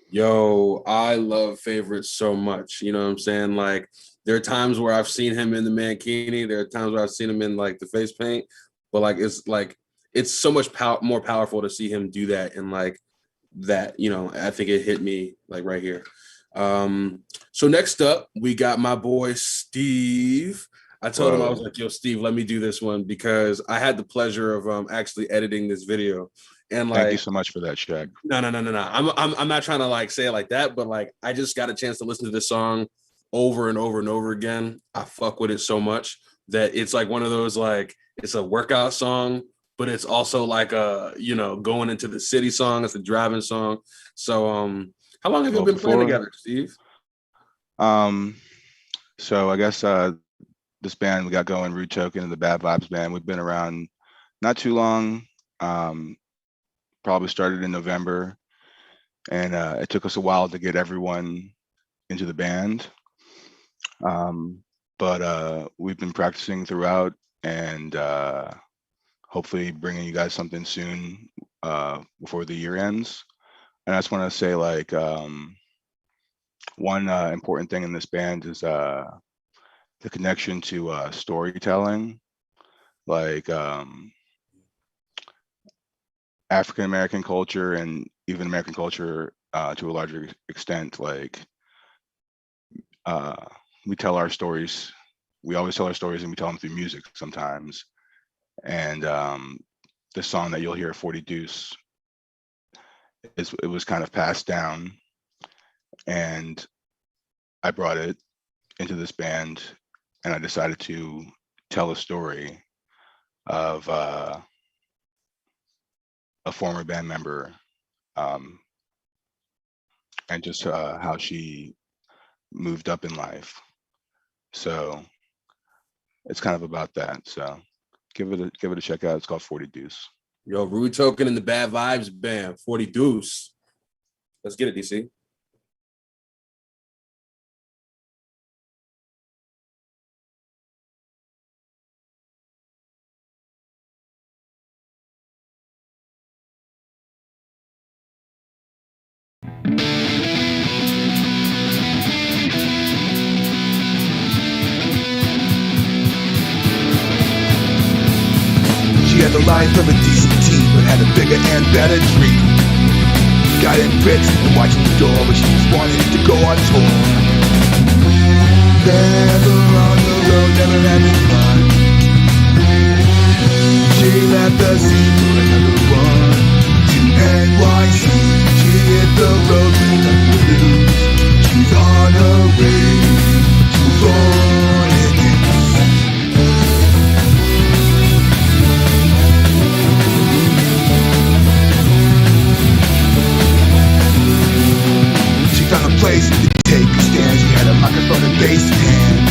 Yo, I love Favorites so much. You know what I'm saying? Like, there are times where I've seen him in the Mankini. There are times where I've seen him in like the face paint. But it's so much more powerful to see him do that. And like that, you know, I think it hit me like right here. So next up, we got my boy Steve. I told him, I was like, yo, Steve, let me do this one because I had the pleasure of actually editing this video. And like, thank you so much for that, Shaq. No. I'm not trying to like say it like that, but like I just got a chance to listen to this song over and over and over again. I fuck with it so much that it's like one of those, like, it's a workout song, but it's also like a going into the city song. It's a driving song. So how long have you been playing together, Steve? So I guess this band we got going, Rude Token and the Bad Vibes Band. We've been around not too long. Probably started in November, and it took us a while to get everyone into the band. But we've been practicing throughout, and hopefully bringing you guys something soon before the year ends. And I just want to say, like, one important thing in this band is the connection to storytelling, like African American culture and even American culture to a larger extent. Like, we tell our stories. We always tell our stories, and we tell them through music sometimes. And the song that you'll hear, 40 Deuce, it was kind of passed down, and I brought it into this band, and I decided to tell a story of a former band member, and just how she moved up in life. So it's kind of about that. So give it a check out. It's called 40 Deuce. Yo, Rude Token and the Bad Vibes Band, 40 Deuce. Let's get it, DC. She had the life of a decent teen, but had a bigger and better dream. Got in bricks and watching the door, but she just wanted to go on tour. Never on the road, never having fun. She left the scene for another one. To NYC, she hit the road with nothing to lose. She's on her way to Florida. Found a place to take a stand. She had a microphone and bass in hand.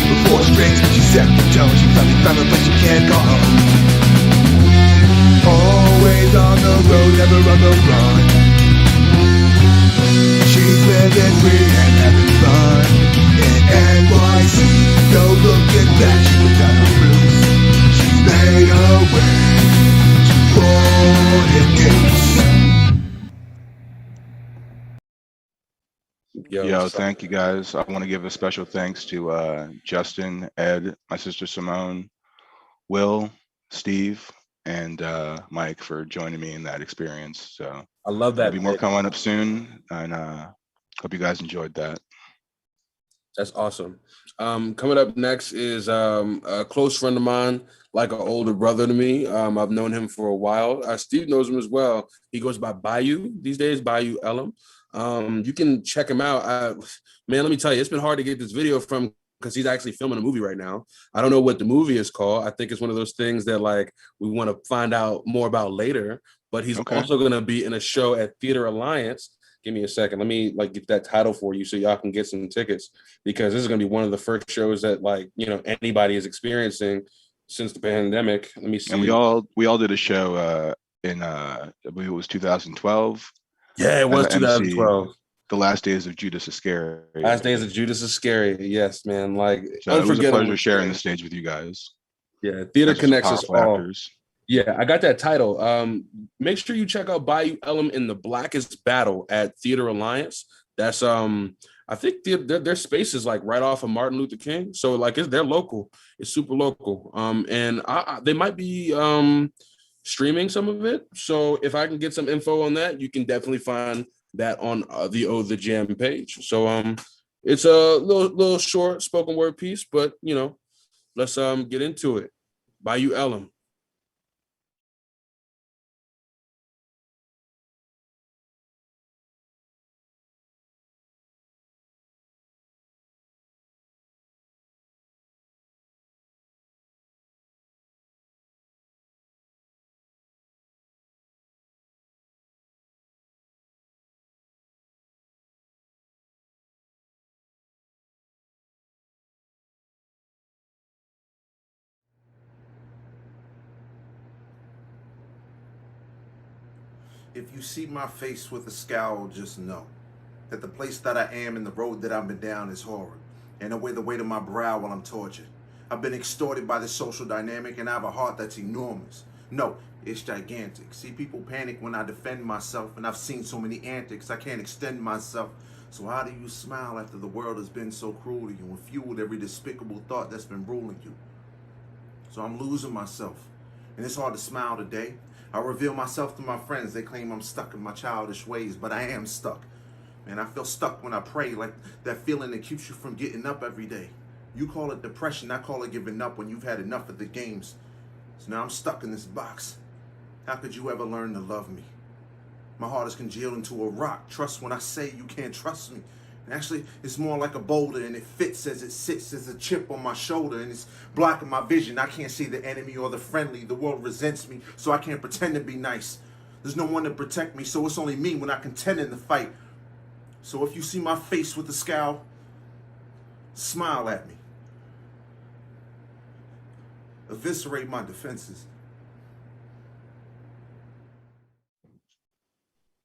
With 4 strings, she set the tone. She finally found a place she can't go home. Always on the road, never on the run. She's living free and having fun in NYC. No looking back, she was out her roots. She's made her way to Florida Gates. Yo, thank you guys. I want to give a special thanks to Justin, Ed, my sister Simone, Will, Steve, and Mike for joining me in that experience. So I love that. There'll be more coming up soon, and hope you guys enjoyed that. That's awesome. Coming up next is a close friend of mine, like an older brother to me. I've known him for a while. Steve knows him as well. He goes by Bayou these days, Bayou Elam. You can check him out. Man, let me tell you, it's been hard to get this video from because he's actually filming a movie right now. I don't know what the movie is called. I think it's one of those things that like we want to find out more about later. But he's also going to be in a show at Theater Alliance. Give me a second. Let me like get that title for you so y'all can get some tickets, because this is going to be one of the first shows that like, you know, anybody is experiencing since the pandemic. Let me see. And we all did a show in I believe it was 2012. Yeah, it was 2012. The Last Days of Judas Iscariot. Last Days of Judas Iscariot. Yes, man. Like, so it was a pleasure sharing the stage with you guys. Yeah, theater connects us all. Yeah, I got that title. Make sure you check out Bayou Elam in the Blackest Battle at Theater Alliance. That's I think their space is like right off of Martin Luther King. So like they're local. It's super local. And they might be streaming some of it. So if I can get some info on that, you can definitely find that on the Jam page. So it's a little short spoken word piece, but you know, let's get into it. Bayou Elam. If you see my face with a scowl, just know that the place that I am and the road that I've been down is horrid, and I wear the weight of my brow while I'm tortured. I've been extorted by the social dynamic, and I have a heart that's enormous. No, it's gigantic. See, people panic when I defend myself, and I've seen so many antics, I can't extend myself. So how do you smile after the world has been so cruel to you and fueled every despicable thought that's been ruling you? So I'm losing myself, and it's hard to smile today. I reveal myself to my friends. They claim I'm stuck in my childish ways, but I am stuck. Man, I feel stuck when I pray, like that feeling that keeps you from getting up every day. You call it depression, I call it giving up when you've had enough of the games. So now I'm stuck in this box. How could you ever learn to love me? My heart is congealed into a rock. Trust when I say you can't trust me. And actually, it's more like a boulder, and it fits as it sits as a chip on my shoulder, and it's blocking my vision. I can't see the enemy or the friendly. The world resents me, so I can't pretend to be nice. There's no one to protect me, so it's only me when I contend in the fight. So if you see my face with a scowl, smile at me. Eviscerate my defenses.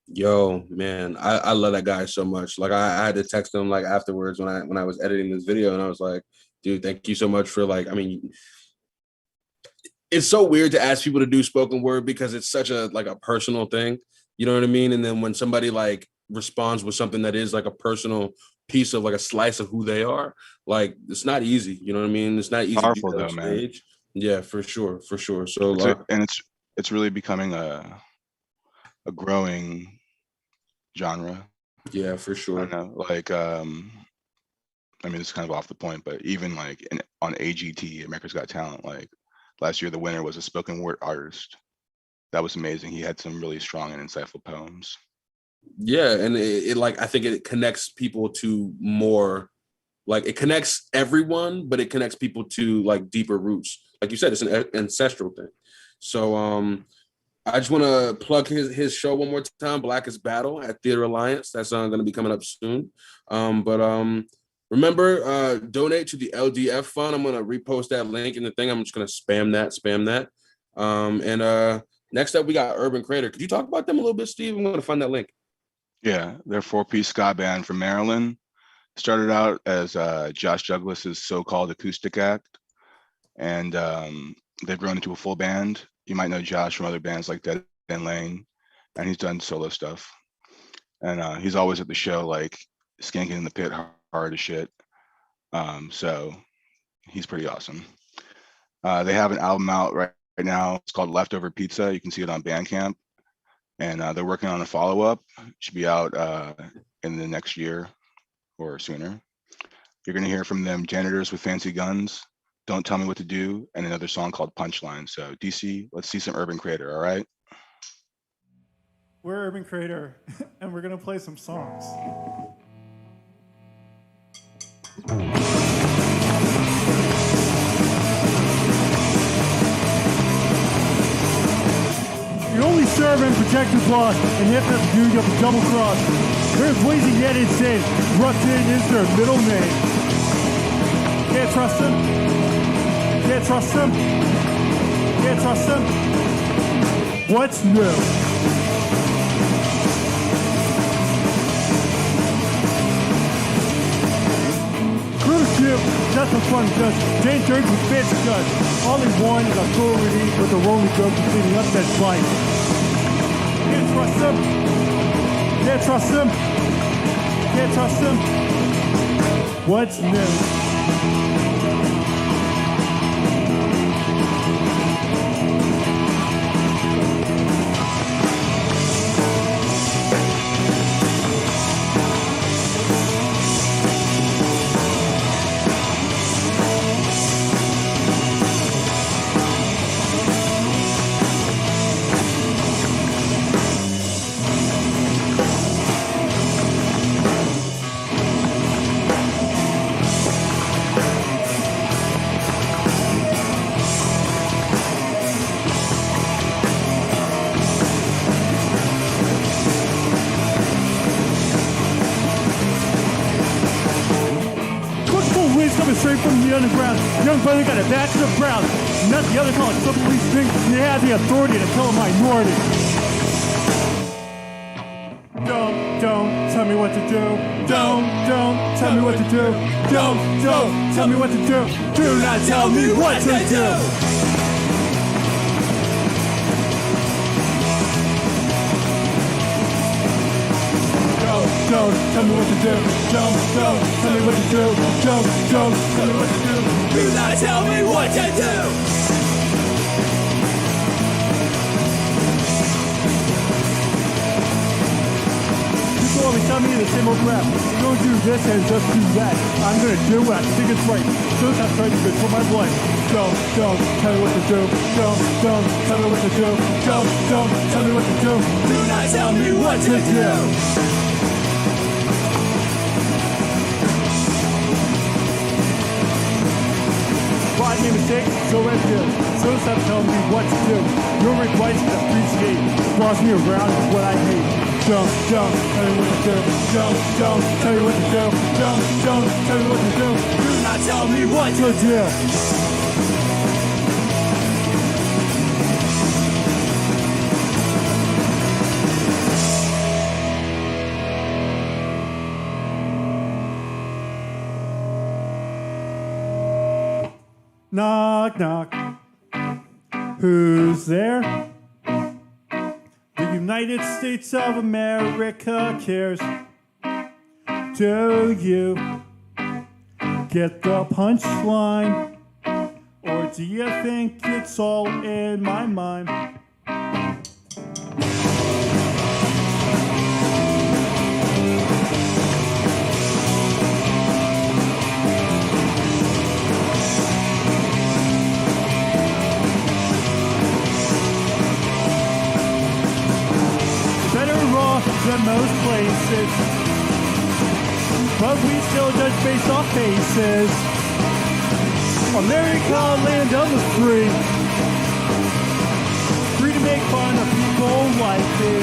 Yo, man, I love that guy so much. Like I had to text him like afterwards when I was editing this video, and I was like, dude, thank you so much for like, I mean, it's so weird to ask people to do spoken word because it's such a like a personal thing. You know what I mean? And then when somebody like responds with something that is like a personal piece of like a slice of who they are, like it's not easy. You know what I mean? It's not easy Powerful to do that though, on man. stage. Yeah, for sure. So It's really becoming a growing genre. Yeah, for sure. I know, like I mean, it's kind of off the point, but even like on AGT, America's Got Talent, like last year the winner was a spoken word artist. That was amazing. He had some really strong and insightful poems. Yeah, and it like I think it connects people to more, like it connects everyone, but it connects people to like deeper roots. Like you said, it's an ancestral thing. So I just want to plug his show one more time, Blackest Battle at Theater Alliance. That's going to be coming up soon. Remember, donate to the LDF fund. I'm going to repost that link in the thing. I'm just going to spam that. Next up, we got Urban Creator. Could you talk about them a little bit, Steve? I'm going to find that link. Yeah, they're a 4-piece ska band from Maryland. Started out as Josh Douglas's so-called acoustic act, and they've grown into a full band. You might know Josh from other bands like Dead End Lane, and he's done solo stuff. And he's always at the show, like skanking in the pit hard as shit. So he's pretty awesome. They have an album out right now. It's called Leftover Pizza. You can see it on Bandcamp. And they're working on a follow-up. It should be out in the next year or sooner. You're gonna hear from them Janitors with Fancy Guns, Don't Tell Me What to Do, and another song called Punchline. So DC, let's see some Urban Creator, all right? We're Urban Creator, and we're gonna play some songs. You only serve and protect his laws, and half have to do you have a double cross. There's ways to get insane. Rustin is their middle name. Can't trust him. Can't trust him. Can't trust him. What's new? Cruise ship, that's what fun does. Jane turns with fancy guns. All they want is authority, but they're only drug completing up that fight. Can't trust them. Can't trust them. Can't trust them. What's new? Straight from the underground. Young brother got a bachelor of brown. Not the other college. Some police think they have the authority to tell a minority. tell me what to do. Don't tell me what to do. Don't tell me what to do. Do not tell me what to do. Don't tell me what to do. Don't tell me what to do. Don't tell me what to do. Do not tell me what to do. People always tell me in the same old crap. Don't do this and just do that. I'm gonna do what I think is right. So I'm trying to good for my life. Don't tell me what to do. Don't tell me what to do. Don't tell me what to do. Do not tell me what to do. I made mistakes, so as good. So stop telling me what to do. Your advice is appreciate. Boss me around is what I hate. Don't tell me what to do. Don't tell me what to do. Don't tell me what to do. Do not tell me what to do. Knock, knock. Who's there? The United States of America cares. Do you get the punchline? Or do you think it's all in my mind? Than most places, but we still judge based off faces. America, land of the free, free to make fun of people like me.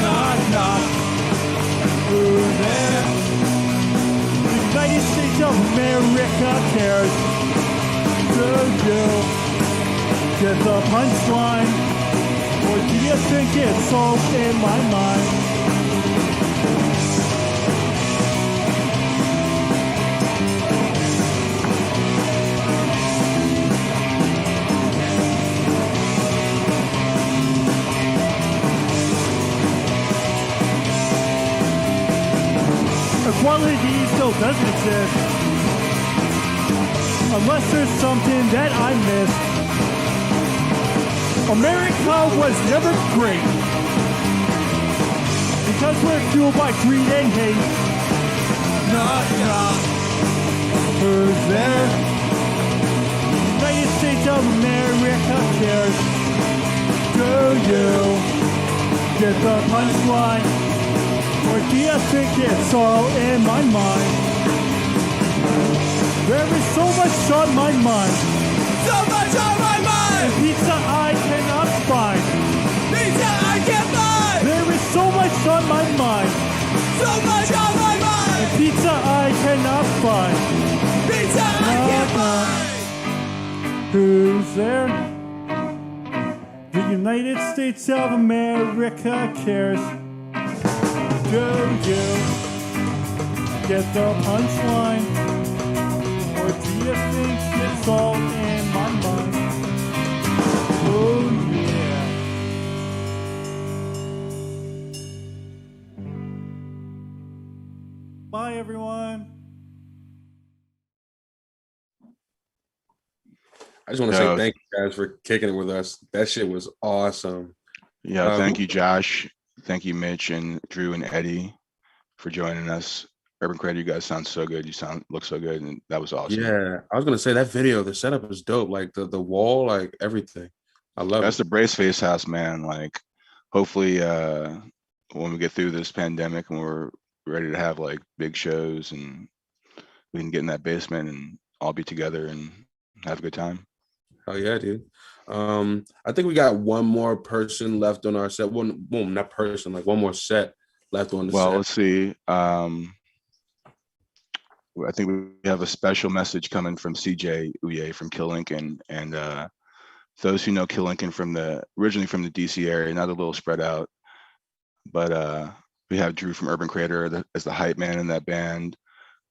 Knock, knock. Who's there? The United States of America cares. Do you get the punchline? Or do you think it's all in my mind? Equality still doesn't exist unless there's something that I missed. America was never great because we're fueled by greed and hate. Knock, knock. Who's there? United States of America cares. Do you get the punchline? Or do you think it's all in my mind? There is so much on my mind. So much on my mind! Pizza I cannot find. Pizza I can't find! There is so much on my mind. So much on my mind! Pizza I cannot find. Pizza I can't find! Who's there? The United States of America cares. Do you get the punchline? Or do you think it's all in my mind? Oh yeah. Bye everyone. I just want to say thank you guys for kicking it with us. That shit was awesome. Yeah, thank you, Josh. Thank you, Mitch and Drew and Eddie, for joining us. Urban Credit, you guys sound so good. You look so good, and that was awesome. Yeah, I was gonna say that video, the setup is dope. Like the wall, like everything. I love That's it. the Brace Face House, man. Like, hopefully, when we get through this pandemic and we're ready to have like big shows, and we can get in that basement and all be together and have a good time. Oh yeah, dude. I think we got one more person left on our set. One more set left on the set. Well, let's see. I think we have a special message coming from CJ Uye from Kill Lincoln, and those who know Kill Lincoln originally from the DC area, not a little spread out, but We have Drew from Urban Creator as the hype man in that band.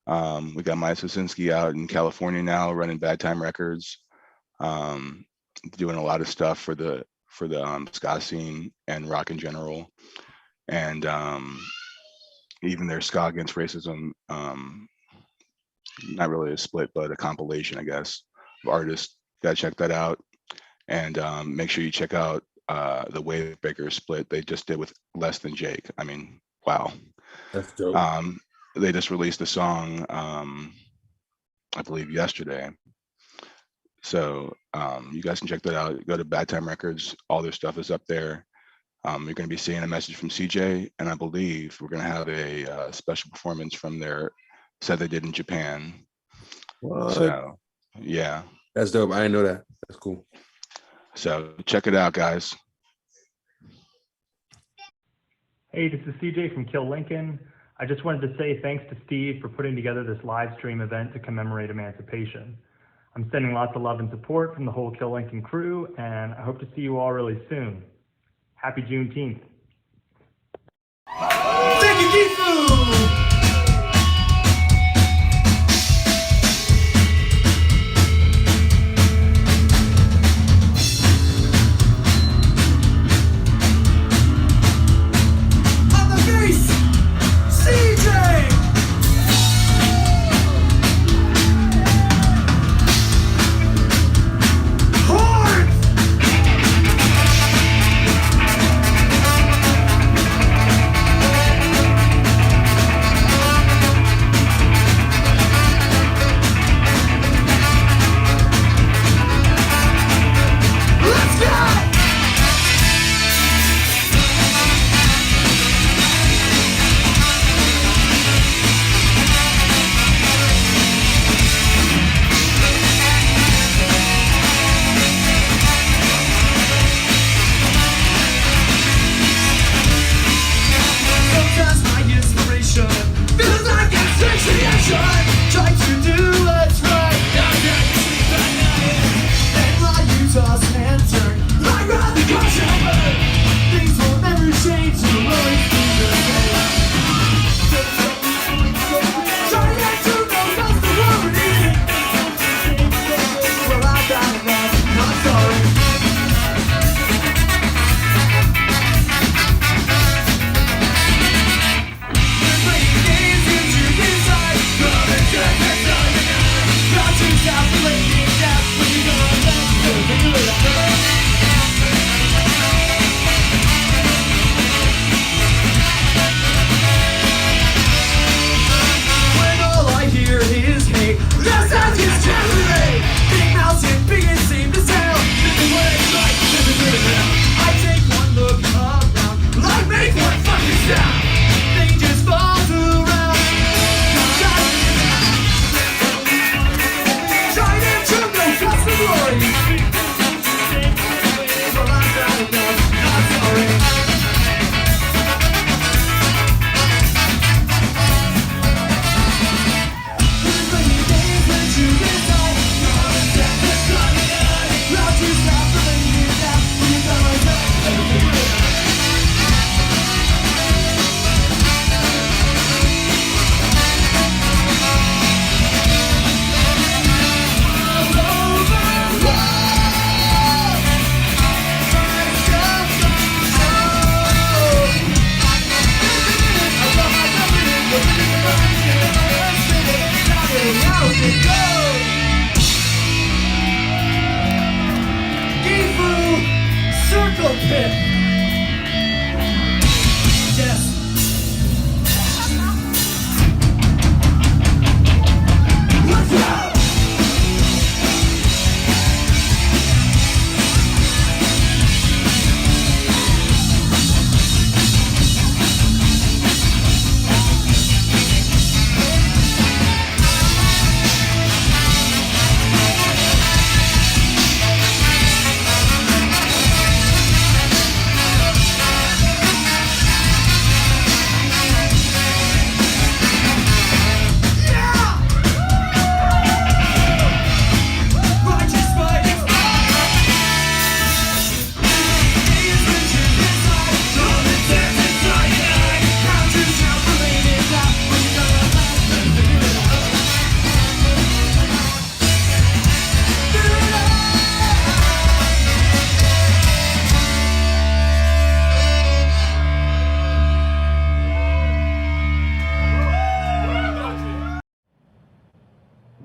We got Maya Sosinski out in California now, running Bad Time Records, doing a lot of stuff for the ska scene and rock in general, and even their Ska Against Racism, not really a split, but a compilation, I guess, of artists. Gotta check that out, and make sure you check out the Wave Breaker split they just did with Less Than Jake. I mean, wow, that's dope. They just released a song, I believe yesterday. So you guys can check that out. Go to Bad Time Records. All their stuff is up there. You're going to be seeing a message from CJ, and I believe we're going to have a special performance from their set they did in Japan. What? So yeah, that's dope. I didn't know that. That's cool. So check it out, guys. Hey, this is CJ from Kill Lincoln. I just wanted to say thanks to Steve for putting together this live stream event to commemorate emancipation. I'm sending lots of love and support from the whole Kill Lincoln crew, and I hope to see you all really soon. Happy Juneteenth. Thank you, Gifu!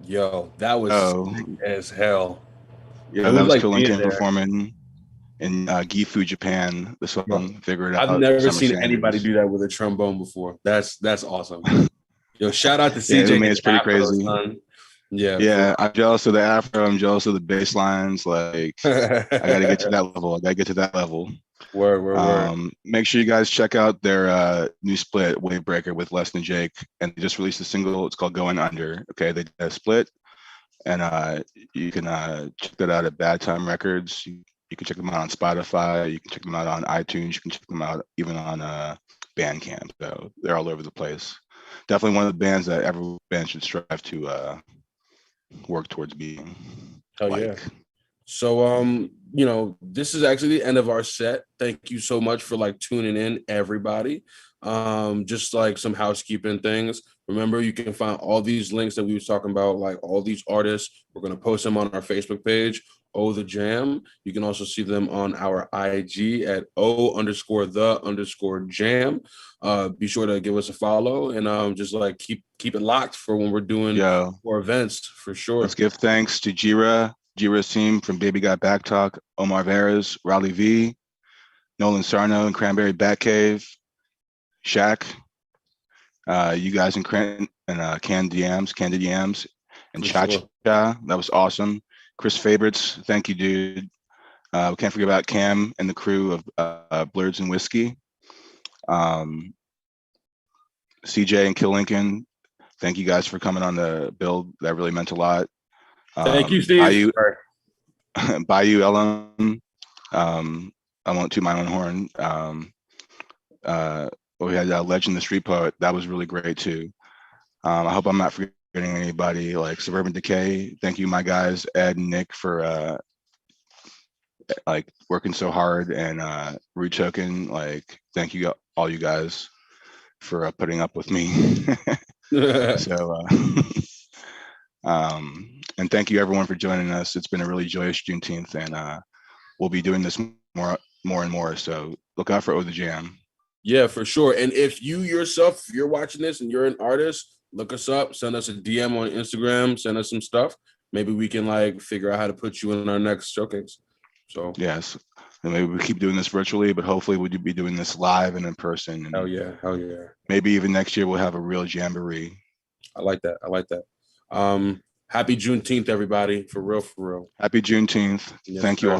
Yo, that was sick as hell. Yeah, It that was was like Kill being Lincoln there. performing in Gifu, Japan. The song Figure It Out. I've never Summer seen Sanders. anybody do that with a trombone before. That's awesome. Yo, shout out to Yeah, CJ. it's pretty crazy. Son. Yeah, Yeah, I'm jealous of the afro. I'm jealous of the bass lines. Like, I got to get to that level. I got to get to that level. Word. Make sure you guys check out their new split, Wavebreaker, with Les and Jake. And they just released a single. It's called Going Under. Okay, they did a split. And you can check that out at Bad Time Records. You can check them out on Spotify. You can check them out on iTunes. You can check them out even on Bandcamp. So they're all over the place. Definitely one of the bands that every band should strive to work towards being. Hell yeah. So this is actually the end of our set. Thank you so much for like tuning in, everybody. Just like some housekeeping things. Remember, you can find all these links that we were talking about, like all these artists. We're gonna post them on our Facebook page, Oh the Jam. You can also see them on our IG at O_the_jam. Be sure to give us a follow and just like keep it locked for when we're doing more events for sure. Let's give thanks to Jira team from Baby Got Back Talk, Omar Veras, Raleigh V, Nolan Sarno and Cranberry Batcave, Shaq, you guys in Cranton and Candid Yams, and Cha-Cha. That was awesome. Chris Favorites, thank you, dude. We can't forget about Cam and the crew of Blurs and Whiskey. CJ and Kill Lincoln, thank you guys for coming on the build. That really meant a lot. Thank you, Steve. Bayou Ellen. I won't toot my own horn. We had Legend the Street Poet. That was really great too. I hope I'm not forgetting anybody, like Suburban Decay. Thank you, my guys, Ed and Nick, for like working so hard, and Root Token. Like, thank you all you guys for putting up with me. So and thank you everyone for joining us. It's been a really joyous Juneteenth, and we'll be doing this more and more. So look out for Oh the Jam. Yeah, for sure. And if you yourself, if you're watching this and you're an artist, look us up, send us a DM on Instagram, send us some stuff. Maybe we can like figure out how to put you in our next showcase. So yes, and maybe we keep doing this virtually, but hopefully we'll be doing this live and in person. And hell yeah. Maybe even next year we'll have a real jamboree. I like that. Happy Juneteenth, everybody. For real. Happy Juneteenth. Yes, Thank you all for